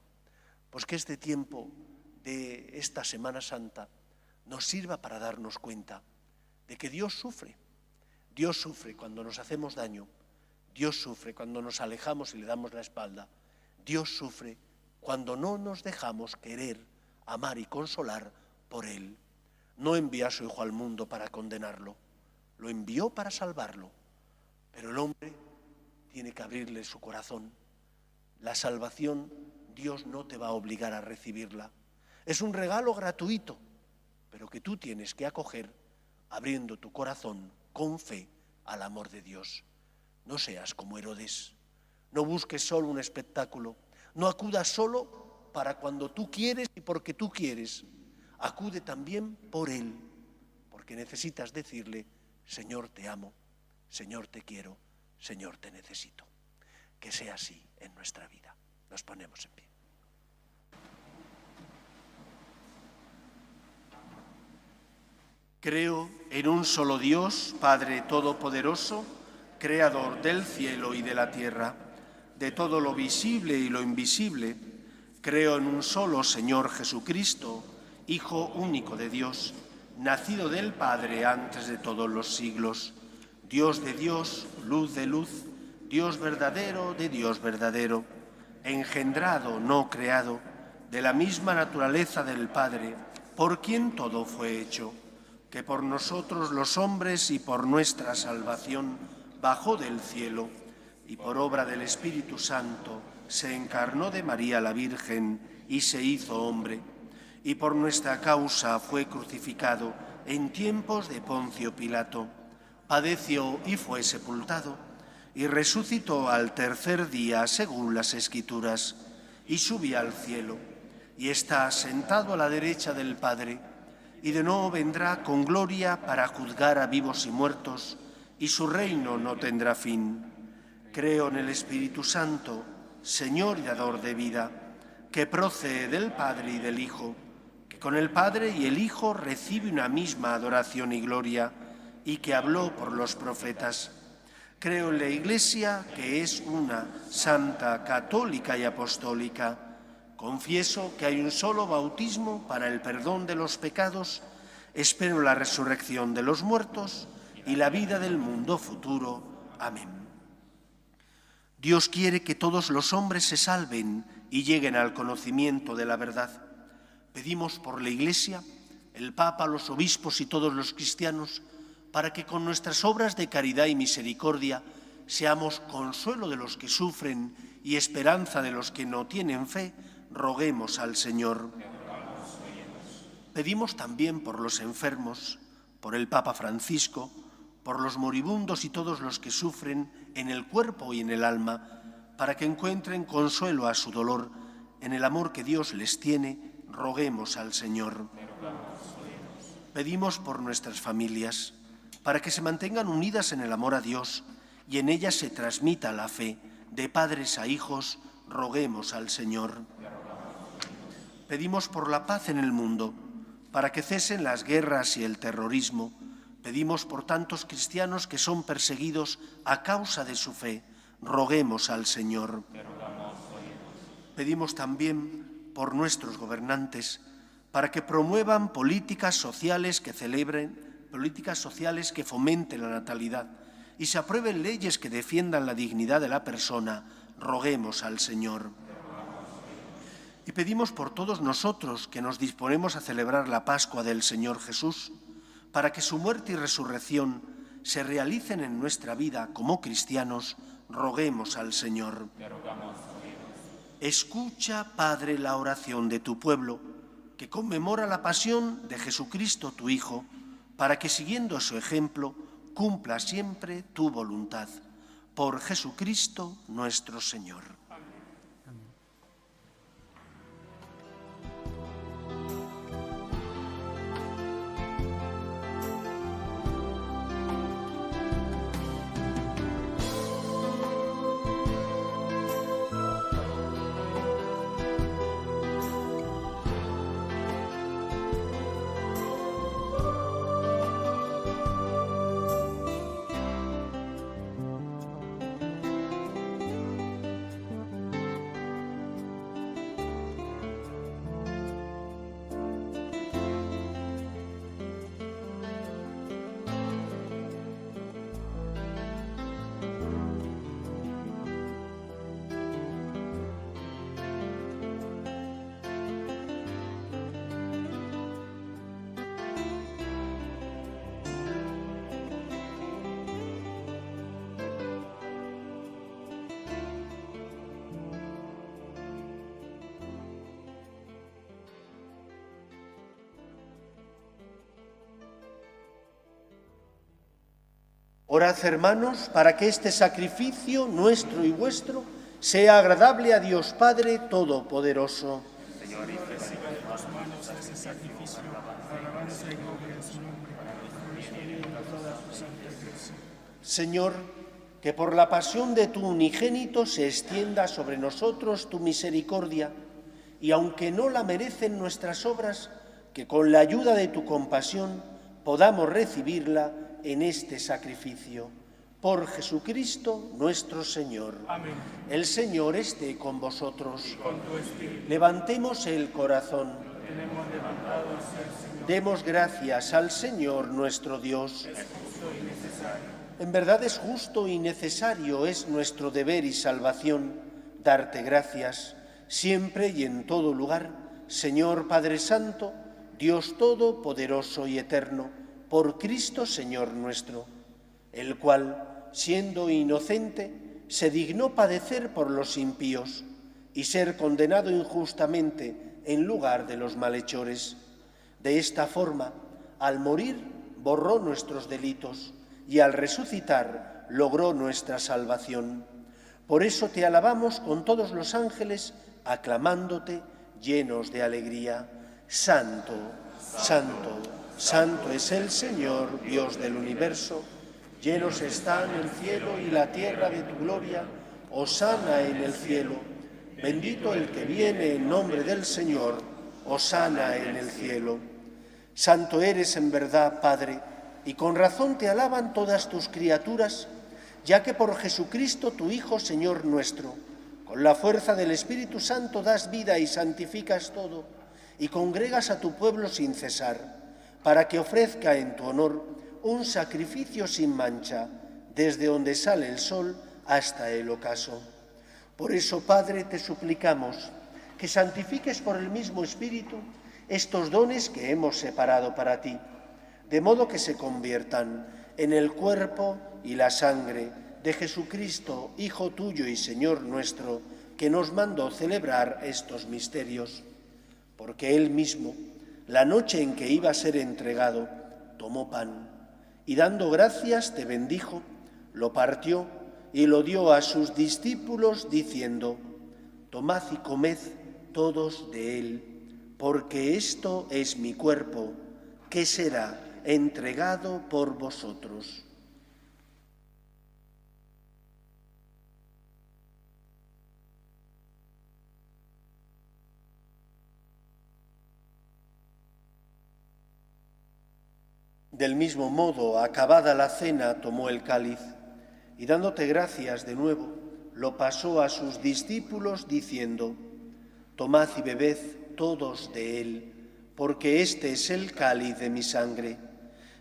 Pues que este tiempo de esta Semana Santa nos sirva para darnos cuenta de que Dios sufre. Dios sufre cuando nos hacemos daño, Dios sufre cuando nos alejamos y le damos la espalda, Dios sufre cuando no nos dejamos querer, amar y consolar por Él. No envió a su Hijo al mundo para condenarlo, lo envió para salvarlo, pero el hombre tiene que abrirle su corazón. La salvación, Dios no te va a obligar a recibirla. Es un regalo gratuito, pero que tú tienes que acoger abriendo tu corazón con fe al amor de Dios. No seas como Herodes, no busques solo un espectáculo, no acudas solo para cuando tú quieres y porque tú quieres. Acude también por Él, porque necesitas decirle: Señor, te amo, Señor, te quiero, Señor, te necesito. Que sea así en nuestra vida. Nos ponemos en pie. Creo en un solo Dios, Padre Todopoderoso, Creador del cielo y de la tierra, de todo lo visible y lo invisible. Creo en un solo Señor Jesucristo, Hijo único de Dios, nacido del Padre antes de todos los siglos, Dios de Dios, luz de luz, Dios verdadero de Dios verdadero, engendrado, no creado, de la misma naturaleza del Padre, por quien todo fue hecho, que por nosotros los hombres y por nuestra salvación bajó del cielo, y por obra del Espíritu Santo se encarnó de María la Virgen y se hizo hombre, y por nuestra causa fue crucificado en tiempos de Poncio Pilato, padeció y fue sepultado, y resucitó al tercer día según las Escrituras, y subió al cielo, y está sentado a la derecha del Padre, y de nuevo vendrá con gloria para juzgar a vivos y muertos, y su reino no tendrá fin. Creo en el Espíritu Santo, Señor y dador de vida, que procede del Padre y del Hijo, que con el Padre y el Hijo recibe una misma adoración y gloria, y que habló por los profetas. Creo en la Iglesia, que es una, santa, católica y apostólica. Confieso que hay un solo bautismo para el perdón de los pecados. Espero la resurrección de los muertos y la vida del mundo futuro. Amén. Dios quiere que todos los hombres se salven y lleguen al conocimiento de la verdad. Pedimos por la Iglesia, el Papa, los obispos y todos los cristianos, para que con nuestras obras de caridad y misericordia seamos consuelo de los que sufren y esperanza de los que no tienen fe. Roguemos al Señor. Pedimos también por los enfermos, por el Papa Francisco, por los moribundos y todos los que sufren en el cuerpo y en el alma, para que encuentren consuelo a su dolor en el amor que Dios les tiene. Roguemos al Señor. Pedimos por nuestras familias, para que se mantengan unidas en el amor a Dios y en ellas se transmita la fe de padres a hijos. Roguemos al Señor. Pedimos por la paz en el mundo, para que cesen las guerras y el terrorismo. Pedimos por tantos cristianos que son perseguidos a causa de su fe. Roguemos al Señor. Pedimos también por nuestros gobernantes, para que promuevan políticas sociales que fomenten la natalidad y se aprueben leyes que defiendan la dignidad de la persona. Roguemos al Señor. Y pedimos por todos nosotros que nos disponemos a celebrar la Pascua del Señor Jesús, para que su muerte y resurrección se realicen en nuestra vida como cristianos. Roguemos al Señor. Escucha, Padre, la oración de tu pueblo, que conmemora la pasión de Jesucristo, tu Hijo, para que, siguiendo su ejemplo, cumpla siempre tu voluntad. Por Jesucristo nuestro Señor. Orad, hermanos, para que este sacrificio nuestro y vuestro sea agradable a Dios Padre Todopoderoso. Señor, y reciba de tus manos ese sacrificio, alabanza y gloria en su nombre, y en toda su santa iglesia. Señor, que por la pasión de tu unigénito se extienda sobre nosotros tu misericordia, y aunque no la merecen nuestras obras, que con la ayuda de tu compasión podamos recibirla en este sacrificio. Por Jesucristo nuestro Señor. Amén. El Señor esté con vosotros. Y con tu espíritu. Levantemos el corazón. Lo tenemos levantado hacia el Señor. Demos gracias al Señor nuestro Dios. Es justo y necesario. En verdad es justo y necesario, es nuestro deber y salvación darte gracias siempre y en todo lugar, Señor Padre Santo, Dios Todopoderoso y Eterno, por Cristo Señor nuestro, el cual, siendo inocente, se dignó padecer por los impíos y ser condenado injustamente en lugar de los malhechores. De esta forma, al morir, borró nuestros delitos y al resucitar, logró nuestra salvación. Por eso te alabamos con todos los ángeles aclamándote, llenos de alegría. Santo, santo, santo es el Señor, Dios del universo. Llenos están el cielo y la tierra de tu gloria. Hosana en el cielo. Bendito el que viene en nombre del Señor. Hosana en el cielo. Santo eres en verdad, Padre, y con razón te alaban todas tus criaturas, ya que por Jesucristo, tu Hijo, Señor nuestro, con la fuerza del Espíritu Santo das vida y santificas todo, y congregas a tu pueblo sin cesar, para que ofrezca en tu honor un sacrificio sin mancha, desde donde sale el sol hasta el ocaso. Por eso, Padre, te suplicamos que santifiques por el mismo Espíritu estos dones que hemos separado para ti, de modo que se conviertan en el cuerpo y la sangre de Jesucristo, Hijo tuyo y Señor nuestro, que nos mandó celebrar estos misterios. Porque Él mismo, la noche en que iba a ser entregado, tomó pan y dando gracias te bendijo, lo partió y lo dio a sus discípulos diciendo: tomad y comed todos de él, porque esto es mi cuerpo, que será entregado por vosotros. Del mismo modo, acabada la cena, tomó el cáliz y dándote gracias de nuevo, lo pasó a sus discípulos diciendo: tomad y bebed todos de él, porque este es el cáliz de mi sangre,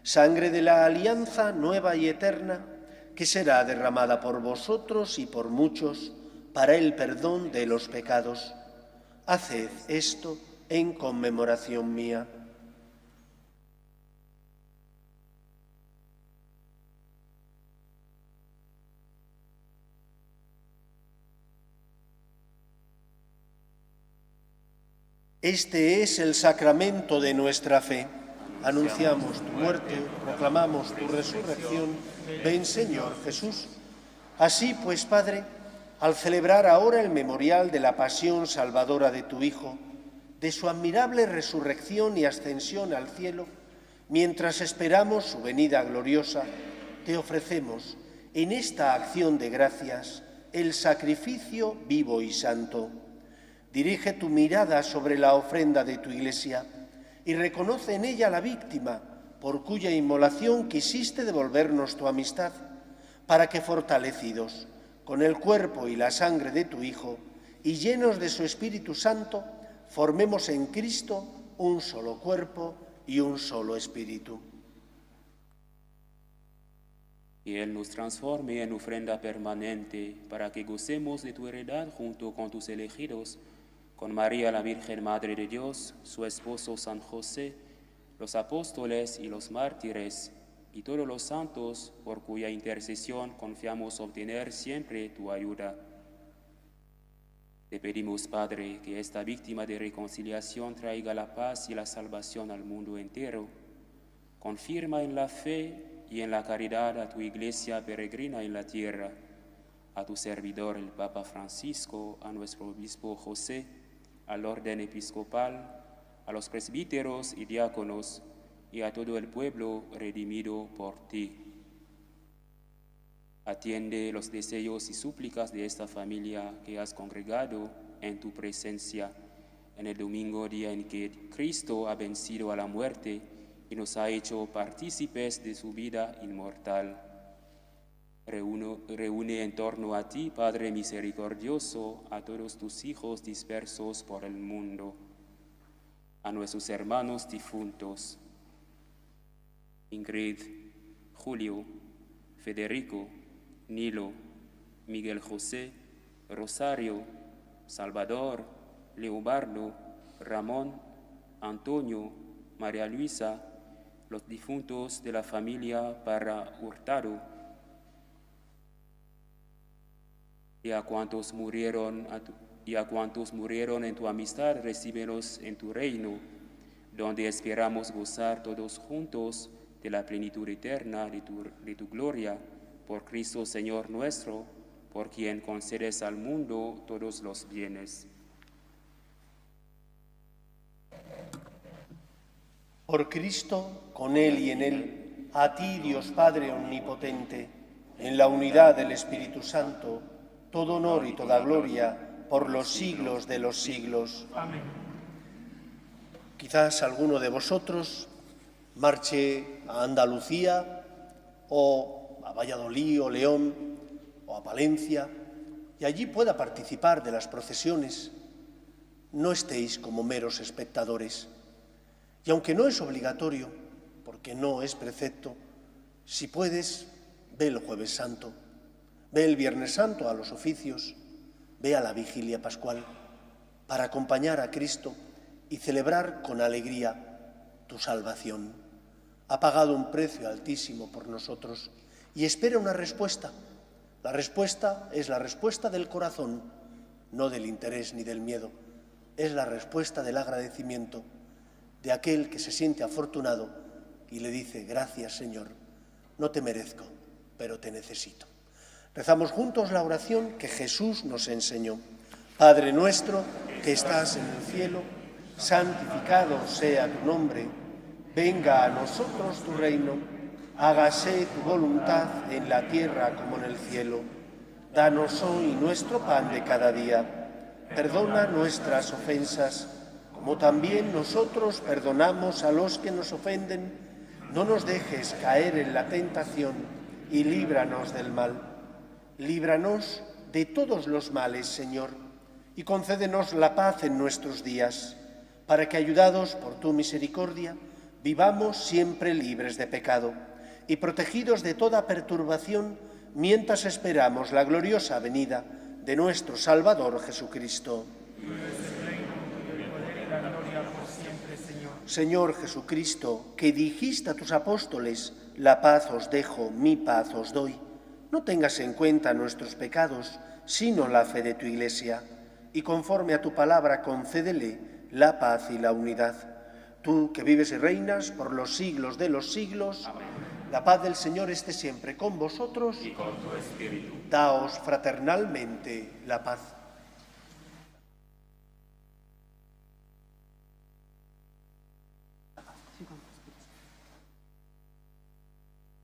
sangre de la alianza nueva y eterna, que será derramada por vosotros y por muchos para el perdón de los pecados. Haced esto en conmemoración mía. Este es el sacramento de nuestra fe. Anunciamos tu muerte, proclamamos tu resurrección. Ven, Señor Jesús. Así pues, Padre, al celebrar ahora el memorial de la pasión salvadora de tu Hijo, de su admirable resurrección y ascensión al cielo, mientras esperamos su venida gloriosa, te ofrecemos en esta acción de gracias el sacrificio vivo y santo. Dirige tu mirada sobre la ofrenda de tu Iglesia y reconoce en ella la víctima por cuya inmolación quisiste devolvernos tu amistad, para que fortalecidos con el cuerpo y la sangre de tu Hijo y llenos de su Espíritu Santo, formemos en Cristo un solo cuerpo y un solo espíritu. Y Él nos transforme en ofrenda permanente, para que gocemos de tu heredad junto con tus elegidos, con María la Virgen Madre de Dios, su esposo San José, los apóstoles y los mártires, y todos los santos, por cuya intercesión confiamos obtener siempre tu ayuda. Te pedimos, Padre, que esta víctima de reconciliación traiga la paz y la salvación al mundo entero. Confirma en la fe y en la caridad a tu Iglesia peregrina en la tierra, a tu servidor el Papa Francisco, a nuestro obispo José, al orden episcopal, a los presbíteros y diáconos, y a todo el pueblo redimido por ti. Atiende los deseos y súplicas de esta familia que has congregado en tu presencia en el domingo, día en que Cristo ha vencido a la muerte y nos ha hecho partícipes de su vida inmortal. Reúne en torno a ti, Padre misericordioso, a todos tus hijos dispersos por el mundo, a nuestros hermanos difuntos, Ingrid, Julio, Federico, Nilo, Miguel José, Rosario, Salvador, Leobardo, Ramón, Antonio, María Luisa, los difuntos de la familia Parra Hurtado, y a cuantos murieron en tu amistad, recíbelos en tu reino, donde esperamos gozar todos juntos de la plenitud eterna de tu gloria, por Cristo Señor nuestro, por quien concedes al mundo todos los bienes. Por Cristo, con Él y en Él, a ti, Dios Padre omnipotente, en la unidad del Espíritu Santo, todo honor y toda gloria por los siglos de los siglos. Amén. Quizás alguno de vosotros marche a Andalucía o a Valladolid o León o a Palencia y allí pueda participar de las procesiones. No estéis como meros espectadores. Y aunque no es obligatorio, porque no es precepto, si puedes, ve el Jueves Santo, ve el Viernes Santo a los oficios, ve a la Vigilia Pascual, para acompañar a Cristo y celebrar con alegría tu salvación. Ha pagado un precio altísimo por nosotros y espera una respuesta. La respuesta es la respuesta del corazón, no del interés ni del miedo. Es la respuesta del agradecimiento de aquel que se siente afortunado y le dice: gracias, Señor, no te merezco, pero te necesito. Rezamos juntos la oración que Jesús nos enseñó. Padre nuestro que estás en el cielo, santificado sea tu nombre. Venga a nosotros tu reino. Hágase tu voluntad en la tierra como en el cielo. Danos hoy nuestro pan de cada día. Perdona nuestras ofensas, como también nosotros perdonamos a los que nos ofenden. No nos dejes caer en la tentación y líbranos del mal. Líbranos de todos los males, Señor, y concédenos la paz en nuestros días, para que, ayudados por tu misericordia, vivamos siempre libres de pecado y protegidos de toda perturbación, mientras esperamos la gloriosa venida de nuestro Salvador Jesucristo. Señor Jesucristo, que dijiste a tus apóstoles: la paz os dejo, mi paz os doy, no tengas en cuenta nuestros pecados, sino la fe de tu Iglesia, y conforme a tu palabra concédele la paz y la unidad. Tú que vives y reinas por los siglos de los siglos. Amén. La paz del Señor esté siempre con vosotros y con tu espíritu. Daos fraternalmente la paz.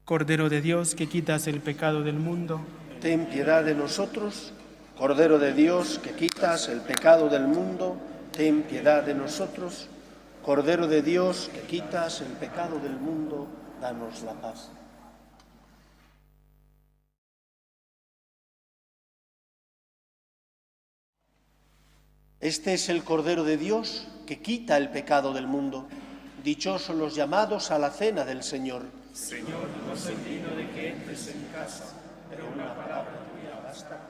Cordero de Dios, que quitas el pecado del mundo, ten piedad de nosotros. Cordero de Dios, que quitas el pecado del mundo, ten piedad de nosotros. Cordero de Dios, que quitas el pecado del mundo, danos la paz. Este es el Cordero de Dios, que quita el pecado del mundo. Dichosos los llamados a la cena del Señor. Señor, no soy digno de que entres en mi casa, pero una palabra tuya basta.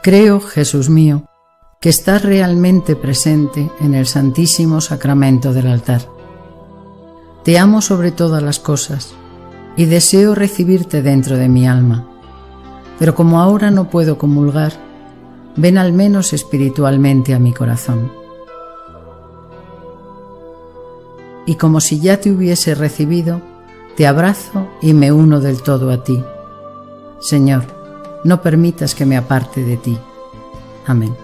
Creo, Jesús mío, que estás realmente presente en el Santísimo Sacramento del altar. Te amo sobre todas las cosas y deseo recibirte dentro de mi alma. Pero como ahora no puedo comulgar, ven al menos espiritualmente a mi corazón. Y como si ya te hubiese recibido, te abrazo y me uno del todo a ti. Señor, no permitas que me aparte de ti. Amén.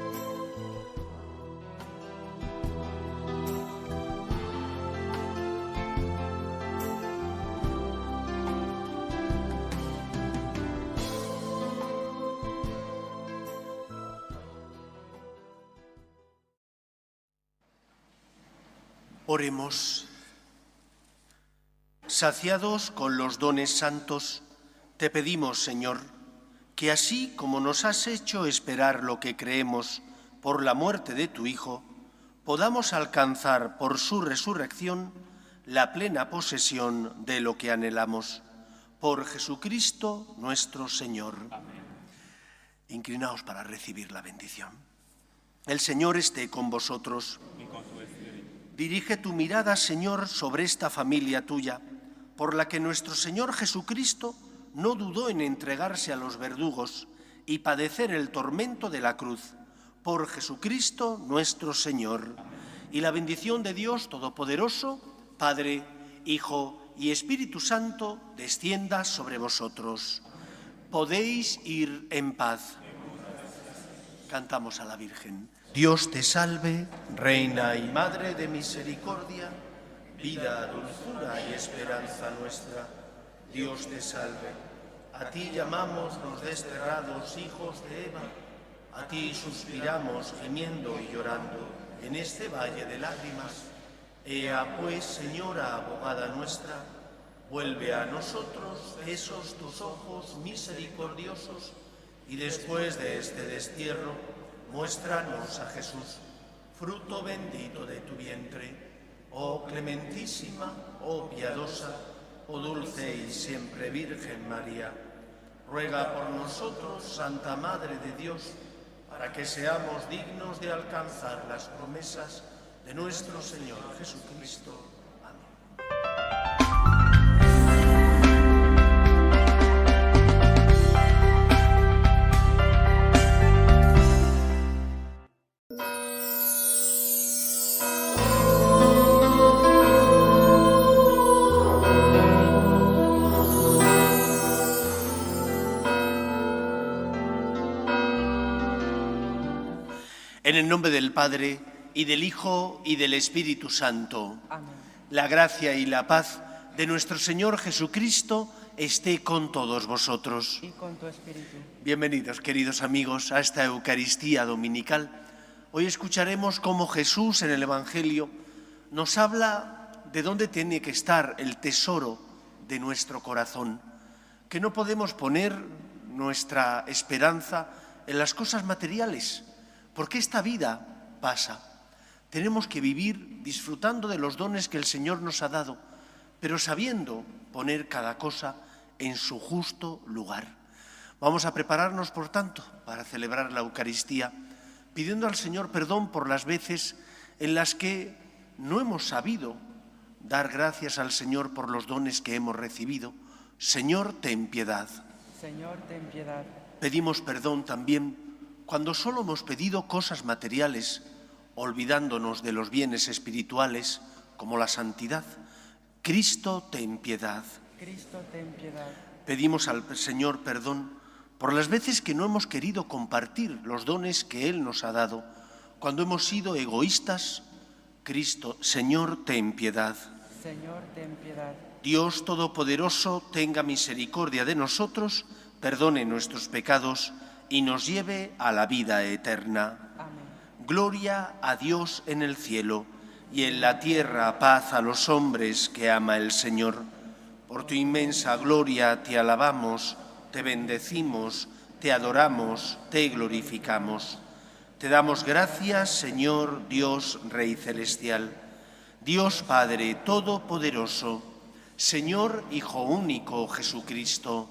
Oremos. Saciados con los dones santos, te pedimos, Señor, que así como nos has hecho esperar lo que creemos por la muerte de tu Hijo, podamos alcanzar por su resurrección la plena posesión de lo que anhelamos. Por Jesucristo nuestro Señor. Amén. Inclinaos para recibir la bendición. El Señor esté con vosotros. Y con tu espíritu. Dirige tu mirada, Señor, sobre esta familia tuya, por la que nuestro Señor Jesucristo no dudó en entregarse a los verdugos y padecer el tormento de la cruz, Por Jesucristo nuestro Señor. Y la bendición de Dios Todopoderoso, Padre, Hijo y Espíritu Santo, descienda sobre vosotros. Podéis ir en paz. Cantamos a la Virgen. Dios te salve, Reina y Madre de misericordia, vida, dulzura y esperanza nuestra. Dios te salve. A ti llamamos los desterrados hijos de Eva. A ti suspiramos gimiendo y llorando en este valle de lágrimas. Ea pues, Señora abogada nuestra, vuelve a nosotros esos tus ojos misericordiosos y después de este destierro, muéstranos a Jesús, fruto bendito de tu vientre. Oh clementísima, oh piadosa, oh dulce y siempre Virgen María, ruega por nosotros, Santa Madre de Dios, para que seamos dignos de alcanzar las promesas de nuestro Señor Jesucristo. En el nombre del Padre, y del Hijo, y del Espíritu Santo. Amén. La gracia y la paz de nuestro Señor Jesucristo esté con todos vosotros. Y con tu espíritu. Bienvenidos, queridos amigos, a esta Eucaristía dominical. Hoy escucharemos cómo Jesús en el Evangelio nos habla de dónde tiene que estar el tesoro de nuestro corazón, que no podemos poner nuestra esperanza en las cosas materiales, porque esta vida pasa. Tenemos que vivir disfrutando de los dones que el Señor nos ha dado, pero sabiendo poner cada cosa en su justo lugar. Vamos a prepararnos, por tanto, para celebrar la Eucaristía, pidiendo al Señor perdón por las veces en las que no hemos sabido dar gracias al Señor por los dones que hemos recibido. Señor, ten piedad. Señor, ten piedad. Pedimos perdón también cuando solo hemos pedido cosas materiales, olvidándonos de los bienes espirituales como la santidad. Cristo, ten piedad. Cristo, ten piedad. Pedimos al Señor perdón por las veces que no hemos querido compartir los dones que Él nos ha dado, cuando hemos sido egoístas. Cristo, Señor, ten piedad. Señor, ten piedad. Dios Todopoderoso, tenga misericordia de nosotros, perdone nuestros pecados y nos lleve a la vida eterna. Amén. Gloria a Dios en el cielo y en la tierra paz a los hombres que ama el Señor. Por tu inmensa gloria te alabamos, te bendecimos, te adoramos, te glorificamos. Te damos gracias, Señor Dios Rey Celestial, Dios Padre Todopoderoso, Señor Hijo único Jesucristo,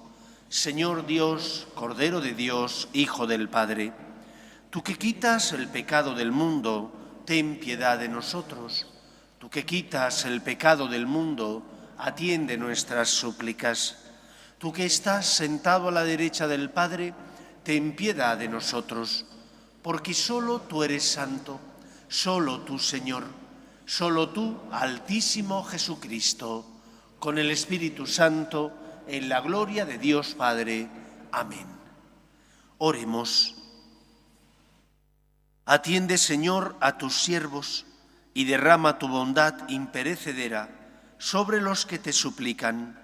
Señor Dios, Cordero de Dios, Hijo del Padre. Tú que quitas el pecado del mundo, ten piedad de nosotros. Tú que quitas el pecado del mundo, atiende nuestras súplicas. Tú que estás sentado a la derecha del Padre, ten piedad de nosotros, porque solo tú eres santo, solo tú, Señor, solo tú, Altísimo Jesucristo, con el Espíritu Santo, en la gloria de Dios Padre. Amén. Oremos. Atiende, Señor, a tus siervos y derrama tu bondad imperecedera sobre los que te suplican,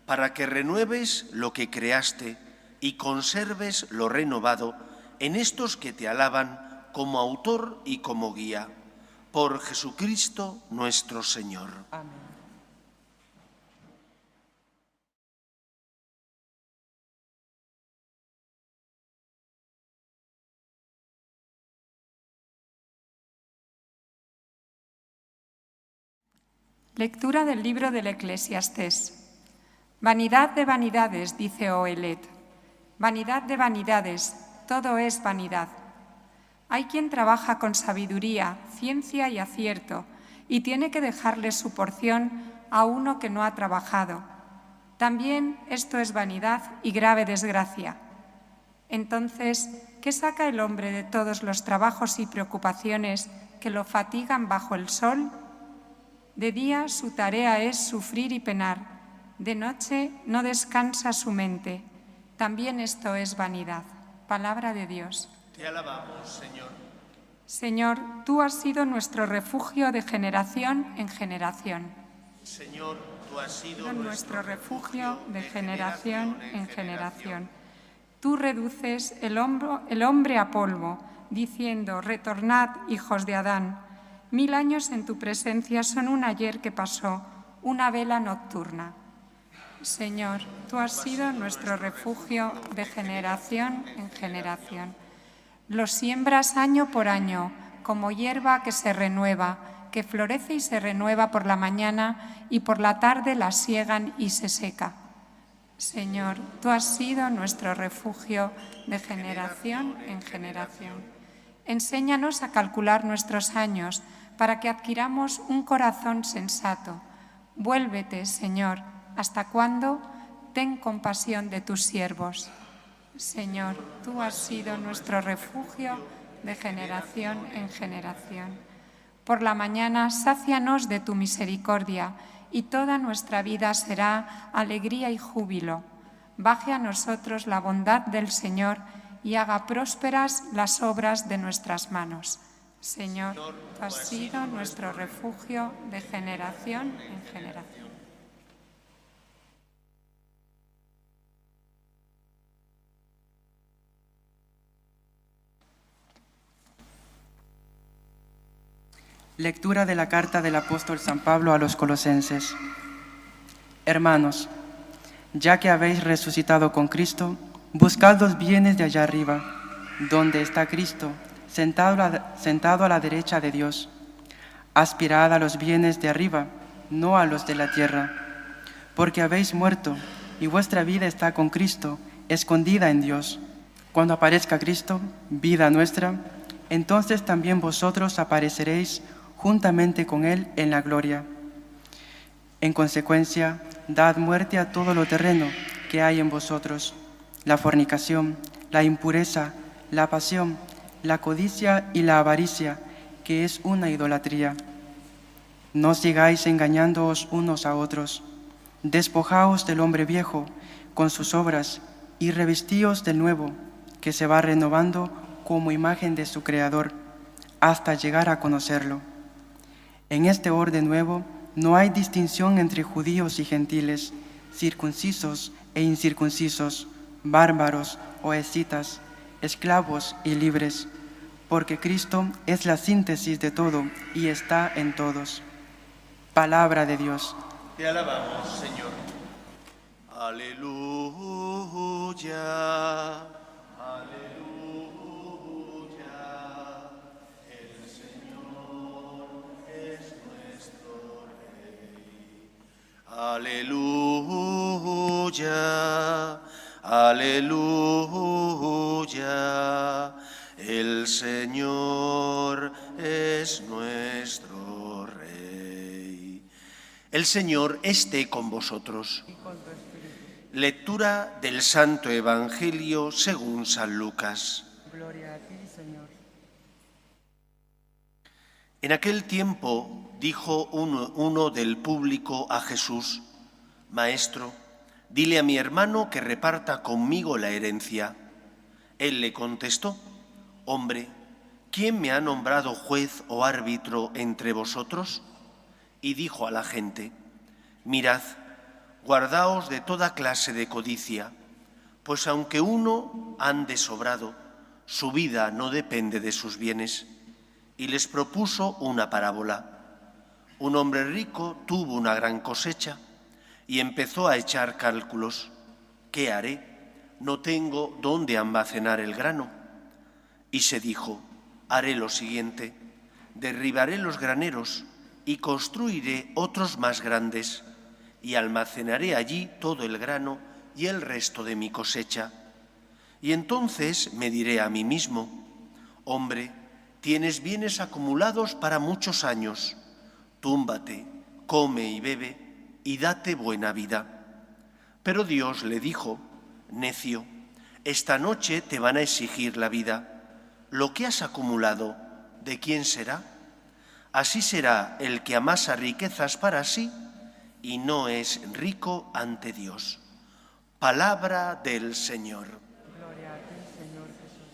para que renueves lo que creaste y conserves lo renovado en estos que te alaban como autor y como guía. Por Jesucristo nuestro Señor. Amén. Lectura del libro del Eclesiastés. Vanidad de vanidades, dice Oelet. Vanidad de vanidades, todo es vanidad. Hay quien trabaja con sabiduría, ciencia y acierto, y tiene que dejarle su porción a uno que no ha trabajado. También esto es vanidad y grave desgracia. Entonces, ¿qué saca el hombre de todos los trabajos y preocupaciones que lo fatigan bajo el sol? De día su tarea es sufrir y penar, de noche no descansa su mente. También esto es vanidad. Palabra de Dios. Te alabamos, Señor. Señor, tú has sido nuestro refugio de generación en generación. Señor, tú has sido Nuestro refugio de generación en generación. Tú reduces el hombre a polvo, diciendo, retornad, hijos de Adán. 1000 años en tu presencia son un ayer que pasó, una vela nocturna. Señor, tú has sido nuestro refugio de generación en generación. Lo siembras año por año, como hierba que se renueva, que florece y se renueva por la mañana y por la tarde la siegan y se seca. Señor, tú has sido nuestro refugio de generación en generación. Enséñanos a calcular nuestros años para que adquiramos un corazón sensato. Vuélvete, Señor, ¿hasta cuándo? Ten compasión de tus siervos. Señor, tú has sido nuestro refugio de generación en generación. Por la mañana, sácianos de tu misericordia, y toda nuestra vida será alegría y júbilo. Baje a nosotros la bondad del Señor y haga prósperas las obras de nuestras manos. Señor, tú has sido nuestro refugio de generación en generación. Lectura de la carta del apóstol San Pablo a los Colosenses. Hermanos, ya que habéis resucitado con Cristo, buscad los bienes de allá arriba, donde está Cristo, sentado a la derecha de Dios. Aspirad a los bienes de arriba, no a los de la tierra, porque habéis muerto y vuestra vida está con Cristo, escondida en Dios. Cuando aparezca Cristo, vida nuestra, entonces también vosotros apareceréis juntamente con Él en la gloria. En consecuencia, dad muerte a todo lo terreno que hay en vosotros, la fornicación, la impureza, la pasión, la codicia y la avaricia, que es una idolatría. No sigáis engañándoos unos a otros. Despojaos del hombre viejo con sus obras y revestíos del nuevo, que se va renovando como imagen de su Creador, hasta llegar a conocerlo. En este orden nuevo no hay distinción entre judíos y gentiles, circuncisos e incircuncisos, bárbaros o escitas, esclavos y libres, porque Cristo es la síntesis de todo y está en todos. Palabra de Dios. Te alabamos, Señor. Aleluya. Aleluya. El Señor es nuestro Rey. Aleluya. Aleluya. El Señor es nuestro Rey. El Señor esté con vosotros. Lectura del Santo Evangelio según San Lucas. Gloria a ti, Señor. En aquel tiempo dijo uno del público a Jesús: Maestro, dile a mi hermano que reparta conmigo la herencia. Él le contestó: Hombre, ¿quién me ha nombrado juez o árbitro entre vosotros? Y dijo a la gente: Mirad, guardaos de toda clase de codicia, pues aunque uno ande sobrado, su vida no depende de sus bienes. Y les propuso una parábola. Un hombre rico tuvo una gran cosecha y empezó a echar cálculos. ¿Qué haré? No tengo dónde almacenar el grano. Y se dijo: haré lo siguiente, derribaré los graneros y construiré otros más grandes, y almacenaré allí todo el grano y el resto de mi cosecha. Y entonces me diré a mí mismo: hombre, tienes bienes acumulados para muchos años, túmbate, come y bebe, y date buena vida. Pero Dios le dijo: necio, Esta noche te van a exigir la vida. Lo que has acumulado, ¿de quién será? Así será el que amasa riquezas para sí y no es rico ante Dios. Palabra del Señor. Gloria a ti, Señor Jesús.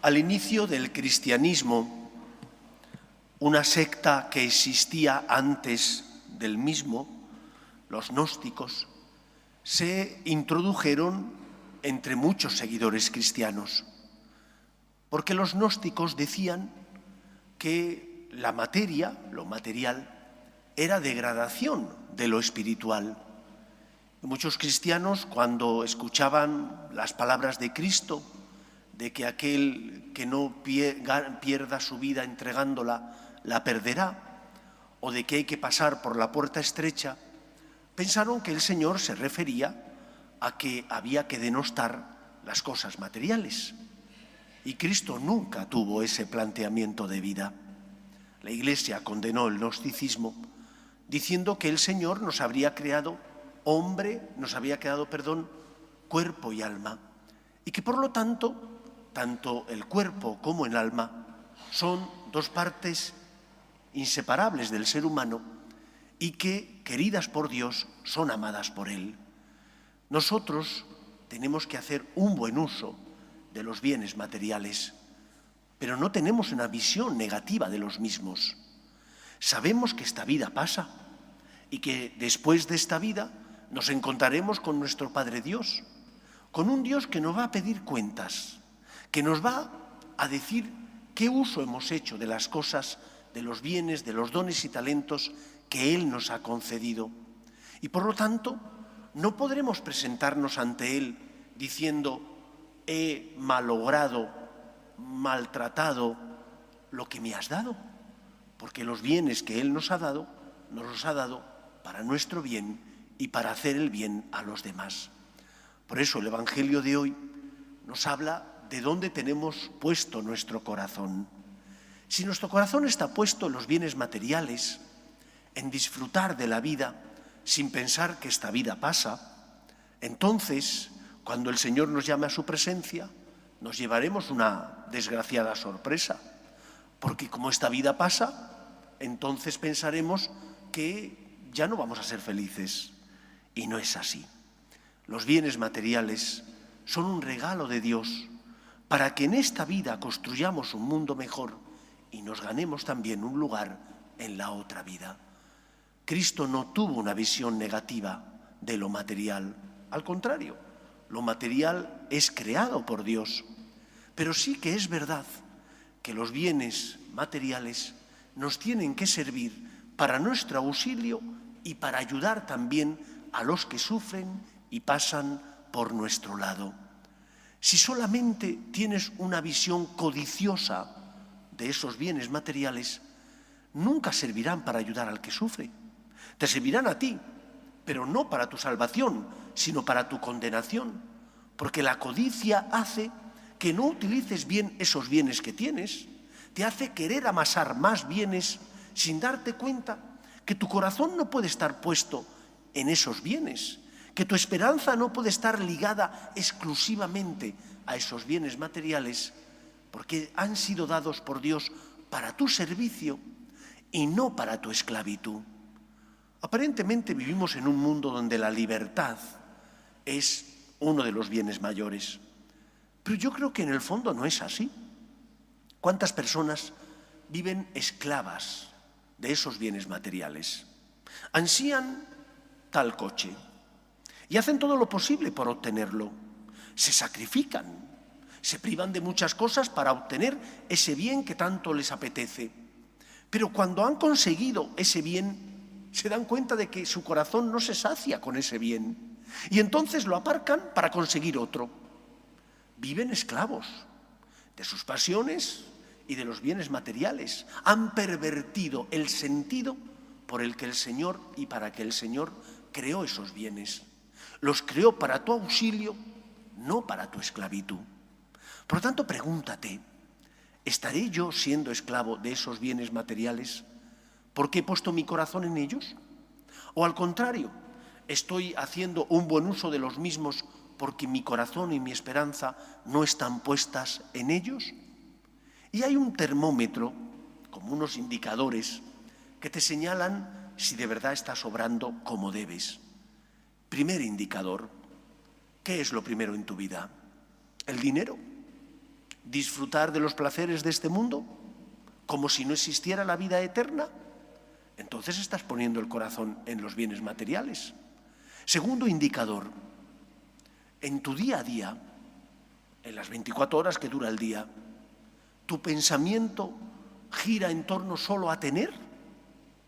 Al inicio del cristianismo, una secta que existía antes del mismo, los gnósticos, se introdujeron entre muchos seguidores cristianos, porque los gnósticos decían que la materia, lo material, era degradación de lo espiritual. Y muchos cristianos, cuando escuchaban las palabras de Cristo, de que aquel que no pierda su vida entregándola, la perderá, o de que hay que pasar por la puerta estrecha, pensaron que el Señor se refería a que había que denostar las cosas materiales. Y Cristo nunca tuvo ese planteamiento de vida. La Iglesia condenó el gnosticismo diciendo que el Señor nos habría creado cuerpo y alma, y que por lo tanto, tanto el cuerpo como el alma son dos partes inseparables del ser humano y que, queridas por Dios, son amadas por Él. Nosotros tenemos que hacer un buen uso de los bienes materiales, pero no tenemos una visión negativa de los mismos. Sabemos que esta vida pasa y que después de esta vida nos encontraremos con nuestro Padre Dios, con un Dios que nos va a pedir cuentas, que nos va a decir qué uso hemos hecho de las cosas, de los bienes, de los dones y talentos que Él nos ha concedido. Y por lo tanto, no podremos presentarnos ante Él diciendo: he malogrado, maltratado lo que me has dado, porque los bienes que Él nos los ha dado para nuestro bien y para hacer el bien a los demás. Por eso el Evangelio de hoy nos habla de dónde tenemos puesto nuestro corazón. Si nuestro corazón está puesto en los bienes materiales, en disfrutar de la vida sin pensar que esta vida pasa, entonces, cuando el Señor nos llame a su presencia, nos llevaremos una desgraciada sorpresa, porque como esta vida pasa, entonces pensaremos que ya no vamos a ser felices. Y no es así. Los bienes materiales son un regalo de Dios para que en esta vida construyamos un mundo mejor y nos ganemos también un lugar en la otra vida. Cristo no tuvo una visión negativa de lo material. Al contrario, lo material es creado por Dios. Pero sí que es verdad que los bienes materiales nos tienen que servir para nuestro auxilio y para ayudar también a los que sufren y pasan por nuestro lado. Si solamente tienes una visión codiciosa de esos bienes materiales, nunca servirán para ayudar al que sufre. Te servirán a ti, pero no para tu salvación, sino para tu condenación, porque la codicia hace que no utilices bien esos bienes que tienes, te hace querer amasar más bienes sin darte cuenta que tu corazón no puede estar puesto en esos bienes, que tu esperanza no puede estar ligada exclusivamente a esos bienes materiales, porque han sido dados por Dios para tu servicio y no para tu esclavitud. Aparentemente vivimos en un mundo donde la libertad es uno de los bienes mayores, pero yo creo que en el fondo no es así. ¿Cuántas personas viven esclavas de esos bienes materiales? Ansían tal coche y hacen todo lo posible por obtenerlo. Se sacrifican, se privan de muchas cosas para obtener ese bien que tanto les apetece. Pero cuando han conseguido ese bien, se dan cuenta de que su corazón no se sacia con ese bien. Y entonces lo aparcan para conseguir otro. Viven esclavos de sus pasiones y de los bienes materiales. Han pervertido el sentido por el que el Señor y para que el Señor creó esos bienes. Los creó para tu auxilio, no para tu esclavitud. Por lo tanto, pregúntate, ¿estaré yo siendo esclavo de esos bienes materiales porque he puesto mi corazón en ellos? ¿O al contrario, ¿Estoy haciendo un buen uso de los mismos porque mi corazón y mi esperanza no están puestas en ellos? Y hay un termómetro, como unos indicadores, que te señalan si de verdad estás obrando como debes. Primer indicador, ¿qué es lo primero en tu vida? ¿El dinero? ¿Disfrutar de los placeres de este mundo? ¿Como si no existiera la vida eterna? Entonces estás poniendo el corazón en los bienes materiales. Segundo indicador, en tu día a día, en las 24 horas que dura el día, ¿tu pensamiento gira en torno solo a tener?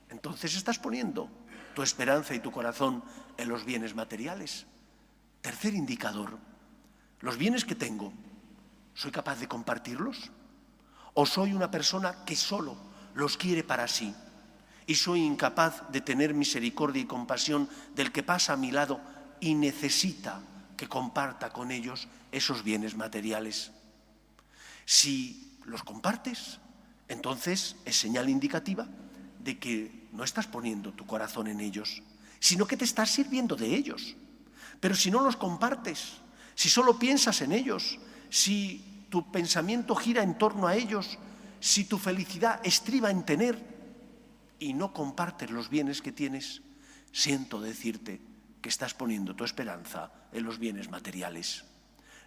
Entonces estás poniendo tu esperanza y tu corazón en los bienes materiales. Tercer indicador, los bienes que tengo, ¿soy capaz de compartirlos? ¿O soy una persona que solo los quiere para sí y soy incapaz de tener misericordia y compasión del que pasa a mi lado y necesita que comparta con ellos esos bienes materiales? Si los compartes, entonces es señal indicativa de que no estás poniendo tu corazón en ellos, sino que te estás sirviendo de ellos. Pero si no los compartes, si solo piensas en ellos, si tu pensamiento gira en torno a ellos, si tu felicidad estriba en tener y no compartes los bienes que tienes, siento decirte que estás poniendo tu esperanza en los bienes materiales.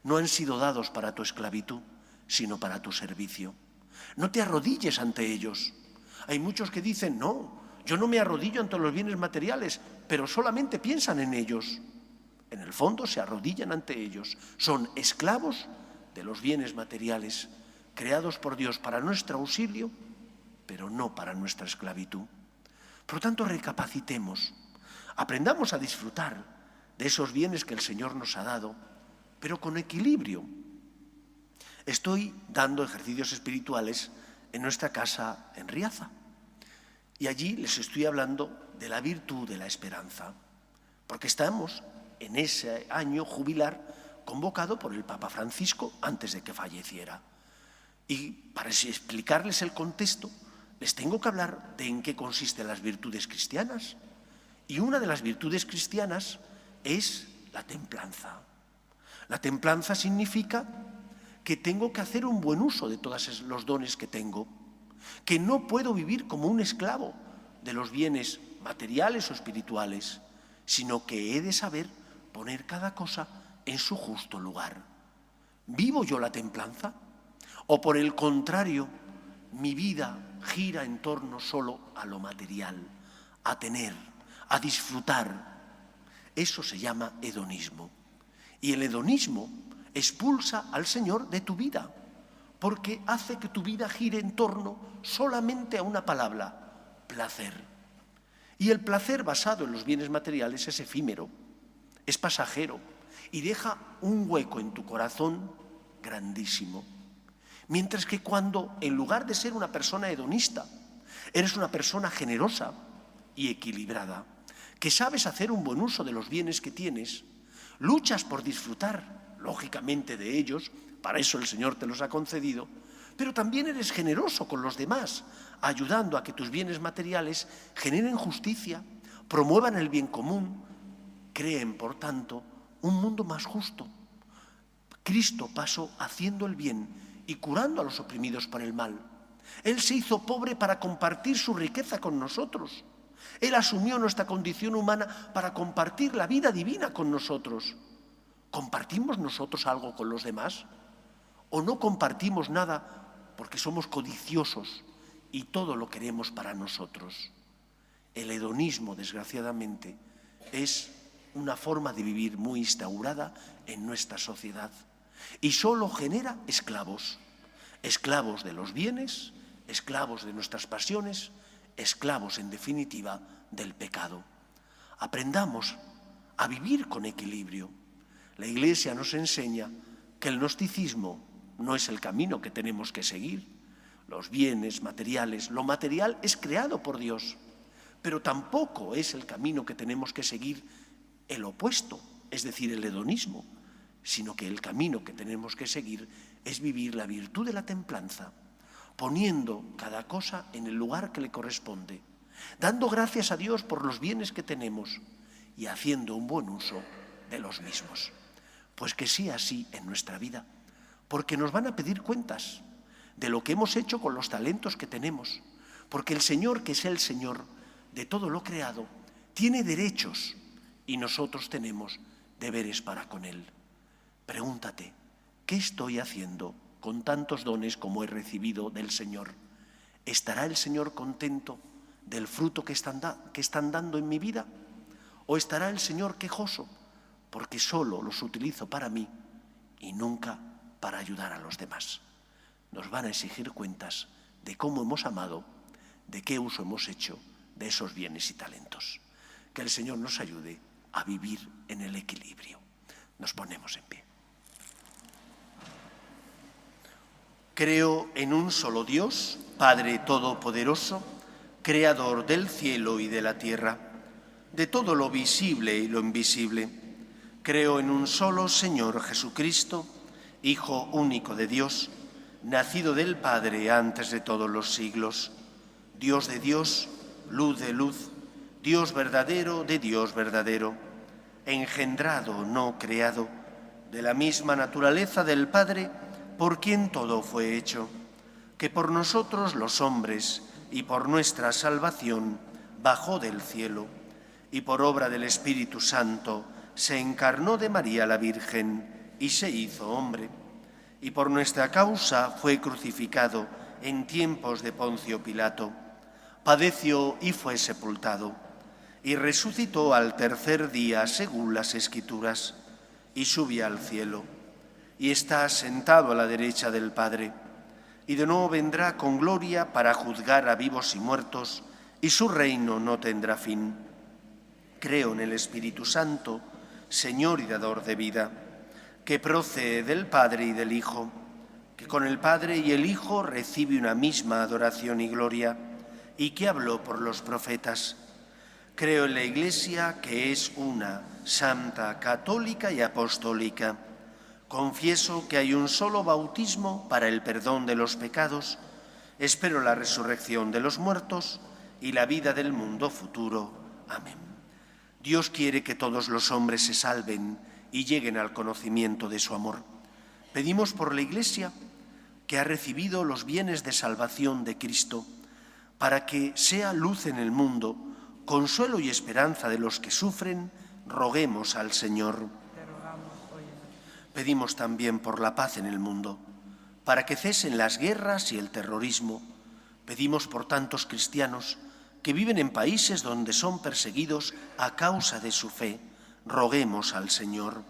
No han sido dados para tu esclavitud, sino para tu servicio. No te arrodilles ante ellos. Hay muchos que dicen, no, yo no me arrodillo ante los bienes materiales, pero solamente piensan en ellos. En el fondo se arrodillan ante ellos. Son esclavos de los bienes materiales, creados por Dios para nuestro auxilio, pero no para nuestra esclavitud. Por lo tanto, recapacitemos, aprendamos a disfrutar de esos bienes que el Señor nos ha dado, pero con equilibrio. Estoy dando ejercicios espirituales en nuestra casa en Riaza y allí les estoy hablando de la virtud de la esperanza, porque estamos en ese año jubilar convocado por el Papa Francisco antes de que falleciera. Y para explicarles el contexto, les tengo que hablar de en qué consisten las virtudes cristianas. Y una de las virtudes cristianas es la templanza. La templanza significa que tengo que hacer un buen uso de todos los dones que tengo, que no puedo vivir como un esclavo de los bienes materiales o espirituales, sino que he de saber poner cada cosa en su justo lugar. ¿Vivo yo la templanza? ¿O por el contrario, mi vida gira en torno solo a lo material, a tener, a disfrutar? Eso se llama hedonismo. Y el hedonismo expulsa al Señor de tu vida, porque hace que tu vida gire en torno solamente a una palabra, placer. Y el placer basado en los bienes materiales es efímero, es pasajero y deja un hueco en tu corazón grandísimo. Mientras que cuando, en lugar de ser una persona hedonista, eres una persona generosa y equilibrada, que sabes hacer un buen uso de los bienes que tienes, luchas por disfrutar, lógicamente, de ellos, para eso el Señor te los ha concedido, pero también eres generoso con los demás, ayudando a que tus bienes materiales generen justicia, promuevan el bien común, creen, por tanto, un mundo más justo. Cristo pasó haciendo el bien y curando a los oprimidos por el mal. Él se hizo pobre para compartir su riqueza con nosotros. Él asumió nuestra condición humana para compartir la vida divina con nosotros. ¿Compartimos nosotros algo con los demás? ¿O no compartimos nada porque somos codiciosos y todo lo queremos para nosotros? El hedonismo, desgraciadamente, es una forma de vivir muy instaurada en nuestra sociedad y solo genera esclavos, esclavos de los bienes, esclavos de nuestras pasiones, esclavos, en definitiva, del pecado. Aprendamos a vivir con equilibrio. La Iglesia nos enseña que el gnosticismo no es el camino que tenemos que seguir. Los bienes materiales, lo material es creado por Dios, pero tampoco es el camino que tenemos que seguir el opuesto, es decir, el hedonismo, sino que el camino que tenemos que seguir es vivir la virtud de la templanza, poniendo cada cosa en el lugar que le corresponde, dando gracias a Dios por los bienes que tenemos y haciendo un buen uso de los mismos. Pues que sea así en nuestra vida, porque nos van a pedir cuentas de lo que hemos hecho con los talentos que tenemos, porque el Señor, que es el Señor de todo lo creado, tiene derechos y nosotros tenemos deberes para con Él. Pregúntate, ¿qué estoy haciendo con tantos dones como he recibido del Señor? ¿Estará el Señor contento del fruto que están dando en mi vida? ¿O estará el Señor quejoso porque solo los utilizo para mí y nunca para ayudar a los demás? Nos van a exigir cuentas de cómo hemos amado, de qué uso hemos hecho de esos bienes y talentos. Que el Señor nos ayude a vivir en el equilibrio. Nos ponemos en pie. Creo en un solo Dios, Padre Todopoderoso, Creador del cielo y de la tierra, de todo lo visible y lo invisible. Creo en un solo Señor Jesucristo, Hijo único de Dios, nacido del Padre antes de todos los siglos, Dios de Dios, luz de luz, Dios verdadero de Dios verdadero, engendrado, no creado, de la misma naturaleza del Padre, por quien todo fue hecho, que por nosotros los hombres y por nuestra salvación bajó del cielo, y por obra del Espíritu Santo se encarnó de María la Virgen y se hizo hombre, y por nuestra causa fue crucificado en tiempos de Poncio Pilato, padeció y fue sepultado, y resucitó al tercer día según las Escrituras, y subió al cielo, y está sentado a la derecha del Padre, y de nuevo vendrá con gloria para juzgar a vivos y muertos, y su reino no tendrá fin. Creo en el Espíritu Santo, Señor y dador de vida, que procede del Padre y del Hijo, que con el Padre y el Hijo recibe una misma adoración y gloria, y que habló por los profetas. Creo en la Iglesia, que es una, santa, católica y apostólica. Confieso que hay un solo bautismo para el perdón de los pecados. Espero la resurrección de los muertos y la vida del mundo futuro. Amén. Dios quiere que todos los hombres se salven y lleguen al conocimiento de su amor. Pedimos por la Iglesia, que ha recibido los bienes de salvación de Cristo, para que sea luz en el mundo, consuelo y esperanza de los que sufren, roguemos al Señor. Pedimos también por la paz en el mundo, para que cesen las guerras y el terrorismo. Pedimos por tantos cristianos que viven en países donde son perseguidos a causa de su fe. Roguemos al Señor.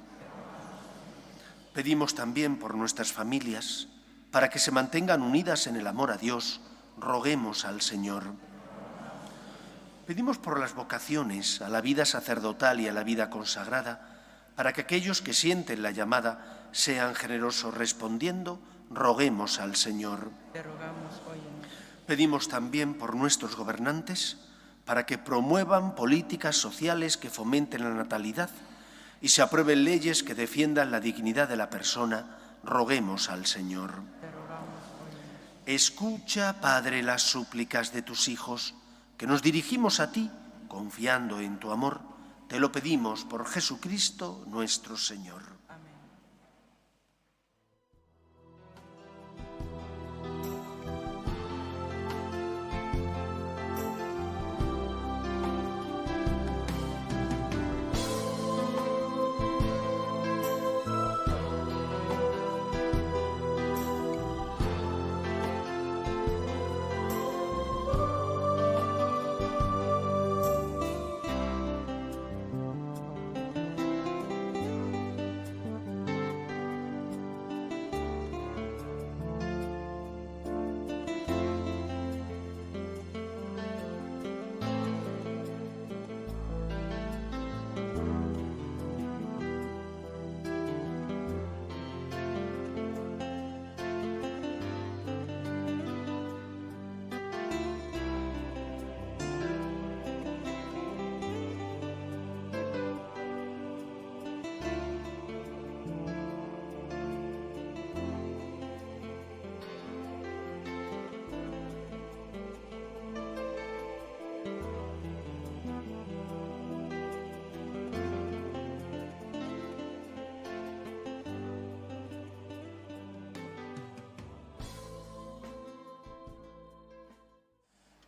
Pedimos también por nuestras familias, para que se mantengan unidas en el amor a Dios. Roguemos al Señor. Pedimos por las vocaciones a la vida sacerdotal y a la vida consagrada, para que aquellos que sienten la llamada sean generosos respondiendo. Roguemos al Señor. Pedimos también por nuestros gobernantes, para que promuevan políticas sociales que fomenten la natalidad y se aprueben leyes que defiendan la dignidad de la persona. Roguemos al Señor. Escucha, Padre, las súplicas de tus hijos, que nos dirigimos a ti, confiando en tu amor. Te lo pedimos por Jesucristo nuestro Señor.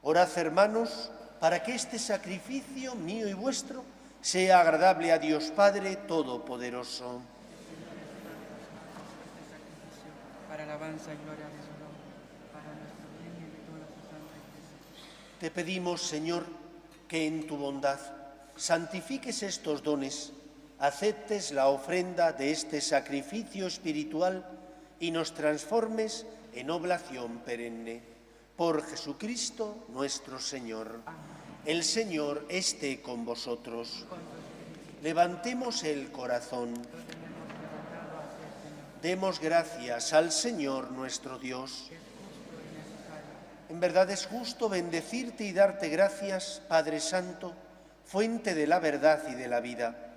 Orad, hermanos, para que este sacrificio mío y vuestro sea agradable a Dios Padre Todopoderoso. Para alabanza y gloria de su nombre, para nuestro bien y de toda su santa Iglesia. Te pedimos, Señor, que en tu bondad santifiques estos dones, aceptes la ofrenda de este sacrificio espiritual y nos transformes en oblación perenne. Por Jesucristo nuestro Señor. El Señor esté con vosotros. Levantemos el corazón. Demos gracias al Señor nuestro Dios. En verdad es justo bendecirte y darte gracias, Padre Santo, fuente de la verdad y de la vida,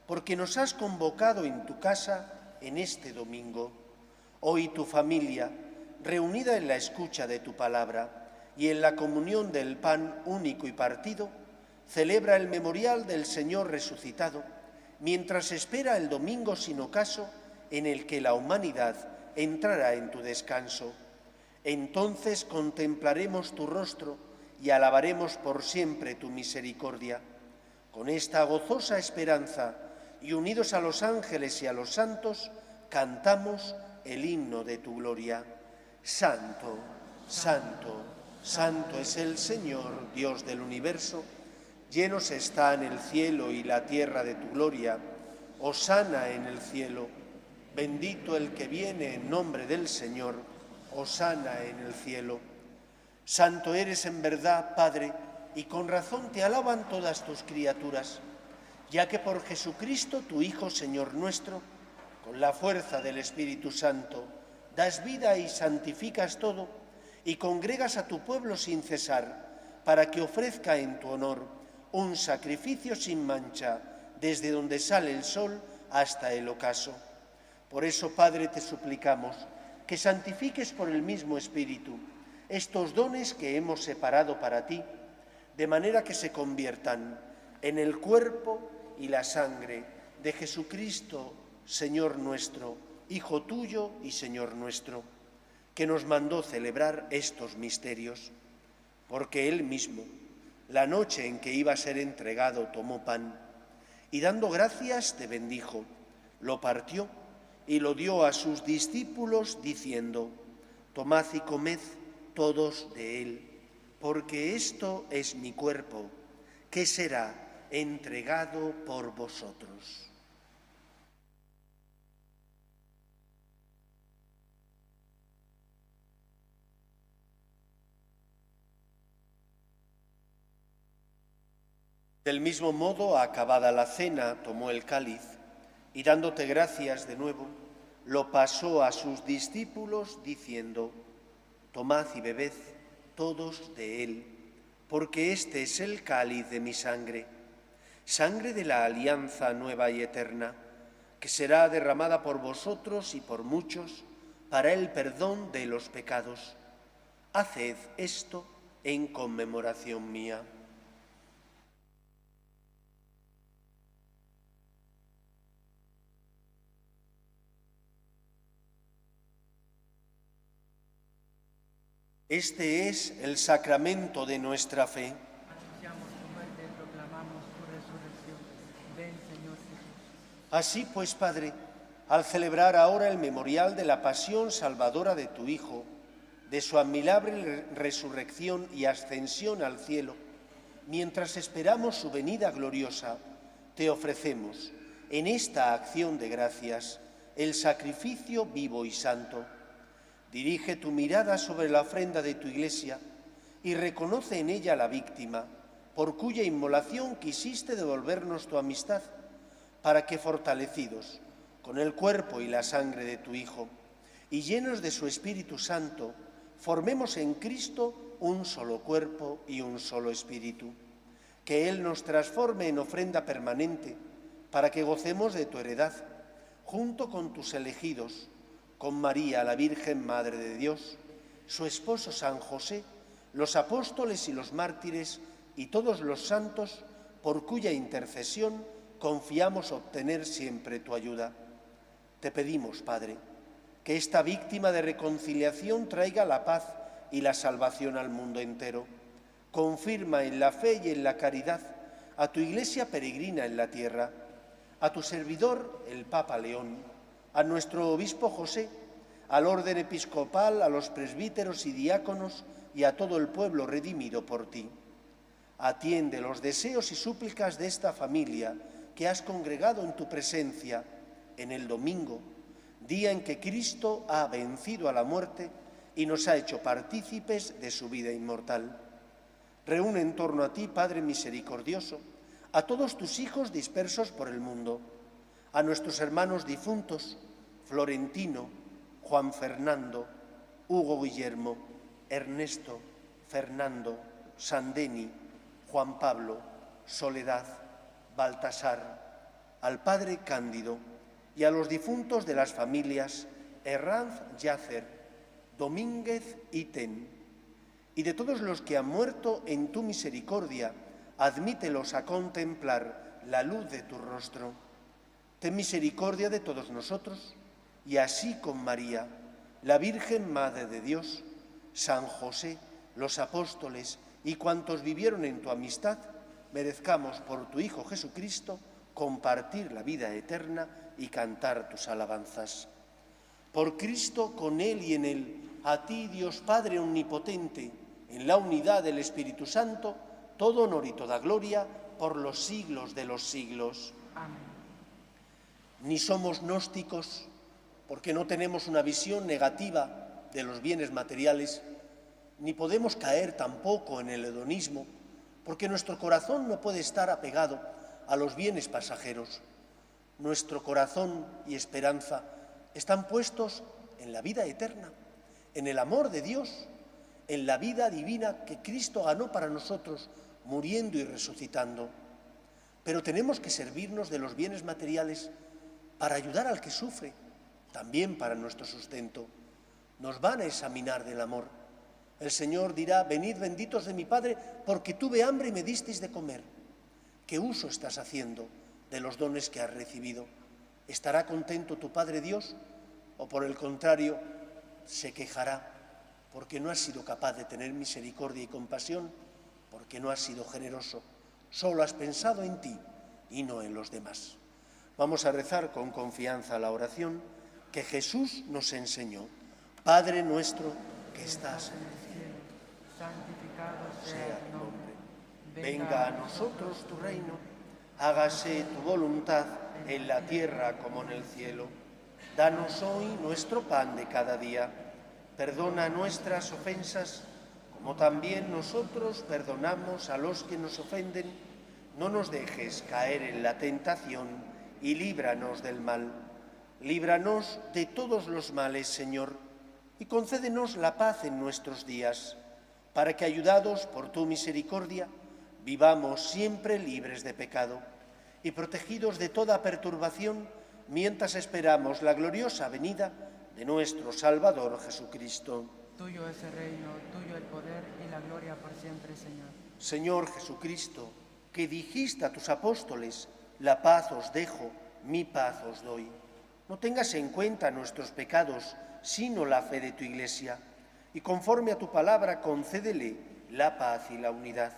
porque nos has convocado en tu casa en este domingo. Hoy tu familia, reunida en la escucha de tu palabra y en la comunión del pan único y partido, celebra el memorial del Señor resucitado, mientras espera el domingo sin ocaso en el que la humanidad entrará en tu descanso. Entonces contemplaremos tu rostro y alabaremos por siempre tu misericordia. Con esta gozosa esperanza y unidos a los ángeles y a los santos, cantamos el himno de tu gloria. Santo, santo, santo es el Señor, Dios del universo. Llenos están el cielo y la tierra de tu gloria. Hosana en el cielo. Bendito el que viene en nombre del Señor. Hosana en el cielo. Santo eres en verdad, Padre, y con razón te alaban todas tus criaturas, ya que por Jesucristo, tu Hijo, Señor nuestro, con la fuerza del Espíritu Santo, das vida y santificas todo, y congregas a tu pueblo sin cesar, para que ofrezca en tu honor un sacrificio sin mancha, desde donde sale el sol hasta el ocaso. Por eso, Padre, te suplicamos que santifiques por el mismo Espíritu estos dones que hemos separado para ti, de manera que se conviertan en el cuerpo y la sangre de Jesucristo, Señor nuestro, Hijo tuyo y Señor nuestro, que nos mandó celebrar estos misterios, porque Él mismo, la noche en que iba a ser entregado, tomó pan, y dando gracias te bendijo, lo partió y lo dio a sus discípulos, diciendo: tomad y comed todos de él, porque esto es mi cuerpo, que será entregado por vosotros. Del mismo modo, acabada la cena, tomó el cáliz y, dándote gracias de nuevo, lo pasó a sus discípulos, diciendo: tomad y bebed todos de él, porque este es el cáliz de mi sangre, sangre de la alianza nueva y eterna, que será derramada por vosotros y por muchos para el perdón de los pecados. Haced esto en conmemoración mía. Este es el sacramento de nuestra fe. Anunciamos tu muerte y proclamamos tu resurrección. Ven, Señor Jesús. Así pues, Padre, al celebrar ahora el memorial de la pasión salvadora de tu Hijo, de su admirable resurrección y ascensión al cielo, mientras esperamos su venida gloriosa, te ofrecemos en esta acción de gracias el sacrificio vivo y santo. Dirige tu mirada sobre la ofrenda de tu Iglesia y reconoce en ella la víctima, por cuya inmolación quisiste devolvernos tu amistad, para que, fortalecidos con el cuerpo y la sangre de tu Hijo y llenos de su Espíritu Santo, formemos en Cristo un solo cuerpo y un solo espíritu. Que Él nos transforme en ofrenda permanente, para que gocemos de tu heredad, junto con tus elegidos, con María, la Virgen Madre de Dios, su esposo San José, los apóstoles y los mártires y todos los santos, por cuya intercesión confiamos obtener siempre tu ayuda. Te pedimos, Padre, que esta víctima de reconciliación traiga la paz y la salvación al mundo entero. Confirma en la fe y en la caridad a tu Iglesia peregrina en la tierra, a tu servidor, el Papa León, a nuestro obispo José, al orden episcopal, a los presbíteros y diáconos y a todo el pueblo redimido por ti. Atiende los deseos y súplicas de esta familia que has congregado en tu presencia en el domingo, día en que Cristo ha vencido a la muerte y nos ha hecho partícipes de su vida inmortal. Reúne en torno a ti, Padre misericordioso, a todos tus hijos dispersos por el mundo, a nuestros hermanos difuntos, Florentino, Juan Fernando, Hugo Guillermo, Ernesto, Fernando, Sandeni, Juan Pablo, Soledad, Baltasar, al Padre Cándido y a los difuntos de las familias Herranz Yacer, Domínguez y Ten, y de todos los que han muerto en tu misericordia, admítelos a contemplar la luz de tu rostro. Ten misericordia de todos nosotros, y así con María, la Virgen Madre de Dios, San José, los apóstoles y cuantos vivieron en tu amistad, merezcamos por tu Hijo Jesucristo compartir la vida eterna y cantar tus alabanzas. Por Cristo, con Él y en Él, a ti, Dios Padre omnipotente, en la unidad del Espíritu Santo, todo honor y toda gloria por los siglos de los siglos. Amén. Ni somos gnósticos, porque no tenemos una visión negativa de los bienes materiales, ni podemos caer tampoco en el hedonismo, porque nuestro corazón no puede estar apegado a los bienes pasajeros. Nuestro corazón y esperanza están puestos en la vida eterna, en el amor de Dios, en la vida divina que Cristo ganó para nosotros, muriendo y resucitando. Pero tenemos que servirnos de los bienes materiales para ayudar al que sufre, también para nuestro sustento. Nos van a examinar del amor. El Señor dirá: venid benditos de mi Padre, porque tuve hambre y me disteis de comer. ¿Qué uso estás haciendo de los dones que has recibido? ¿Estará contento tu Padre Dios? ¿O por el contrario, se quejará porque no has sido capaz de tener misericordia y compasión, porque no has sido generoso? Solo has pensado en ti y no en los demás. Vamos a rezar con confianza la oración que Jesús nos enseñó. Padre nuestro que estás en el cielo, santificado sea tu nombre. Venga a nosotros tu reino. Hágase tu voluntad en la tierra como en el cielo. Danos hoy nuestro pan de cada día. Perdona nuestras ofensas, como también nosotros perdonamos a los que nos ofenden. No nos dejes caer en la tentación y líbranos del mal. Líbranos de todos los males, Señor, y concédenos la paz en nuestros días, para que, ayudados por tu misericordia, vivamos siempre libres de pecado y protegidos de toda perturbación, mientras esperamos la gloriosa venida de nuestro Salvador Jesucristo. Tuyo es el reino, tuyo el poder y la gloria por siempre, Señor. Señor Jesucristo, que dijiste a tus apóstoles: la paz os dejo, mi paz os doy. No tengas en cuenta nuestros pecados, sino la fe de tu Iglesia, y conforme a tu palabra concédele la paz y la unidad.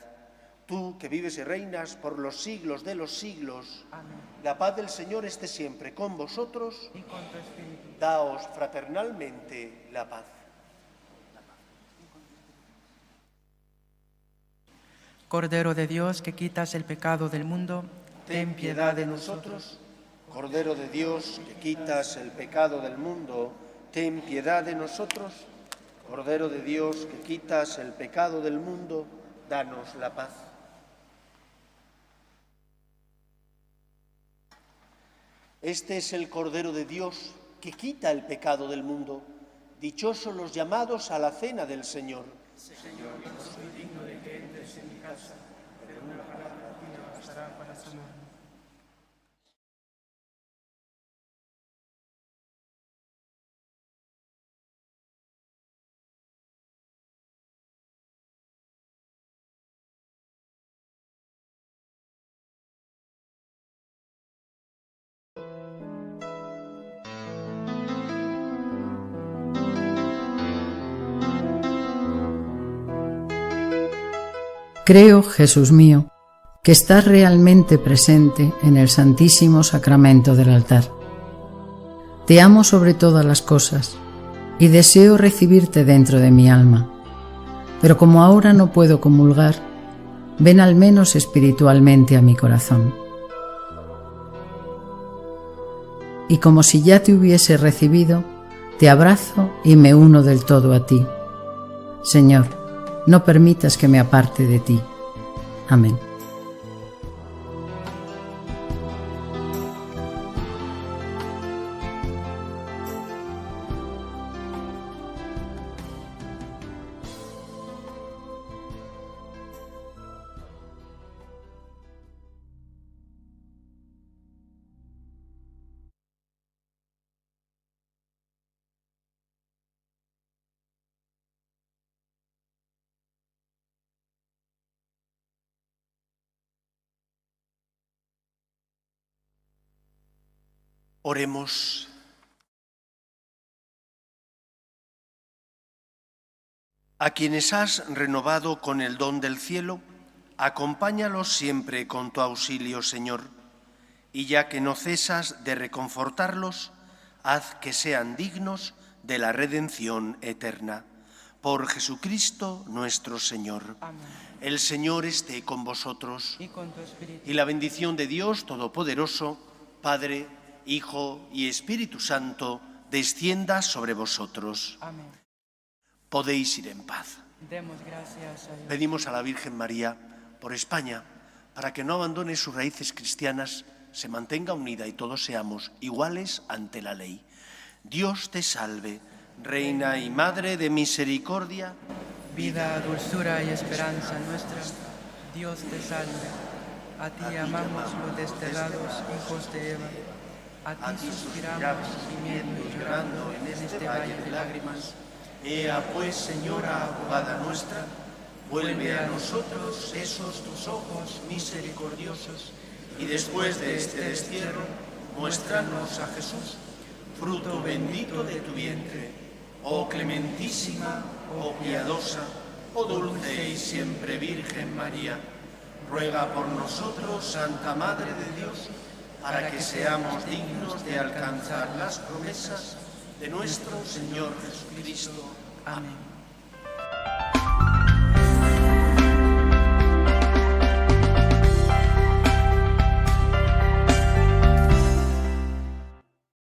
Tú, que vives y reinas por los siglos de los siglos, Amén. La paz del Señor esté siempre con vosotros. Y con tu espíritu. Daos fraternalmente la paz. Cordero de Dios, que quitas el pecado del mundo, Ten piedad de nosotros. Cordero de Dios, que quitas el pecado del mundo, ten piedad de nosotros. Cordero de Dios, que quitas el pecado del mundo, danos la paz. Este es el Cordero de Dios, que quita el pecado del mundo. Dichosos los llamados a la cena del Señor. Señor, no soy digno de que entres en mi casa, pero una palabra tuya bastará para sanarme. Creo, Jesús mío, que estás realmente presente en el Santísimo Sacramento del altar. Te amo sobre todas las cosas y deseo recibirte dentro de mi alma. Pero como ahora no puedo comulgar, ven al menos espiritualmente a mi corazón. Y como si ya te hubiese recibido, te abrazo y me uno del todo a ti. Señor, no permitas que me aparte de ti. Amén. Oremos. A quienes has renovado con el don del cielo, acompáñalos siempre con tu auxilio, Señor, y ya que no cesas de reconfortarlos, haz que sean dignos de la redención eterna. Por Jesucristo nuestro Señor. Amén. El Señor esté con vosotros. Y con tu espíritu. Y la bendición de Dios Todopoderoso, Padre, Hijo y Espíritu Santo, descienda sobre vosotros. Amén. Podéis ir en paz. Demos gracias a Dios. Pedimos a la Virgen María por España, para que no abandone sus raíces cristianas, se mantenga unida y todos seamos iguales ante la ley. Dios te salve, Reina y Madre de misericordia, Vida, dulzura y esperanza nuestra, Dios te salve. A ti amamos los desterrados hijos de Eva. A ti suspiramos, gimiendo y llorando en este valle de lágrimas. Ea pues, Señora, abogada nuestra, vuelve a nosotros esos tus ojos misericordiosos, y después de este destierro, muéstranos a Jesús, fruto bendito de tu vientre. Oh clementísima, oh piadosa, oh dulce y siempre Virgen María, ruega por nosotros, Santa Madre de Dios, para que seamos dignos de alcanzar las promesas de nuestro Señor Jesucristo. Amén.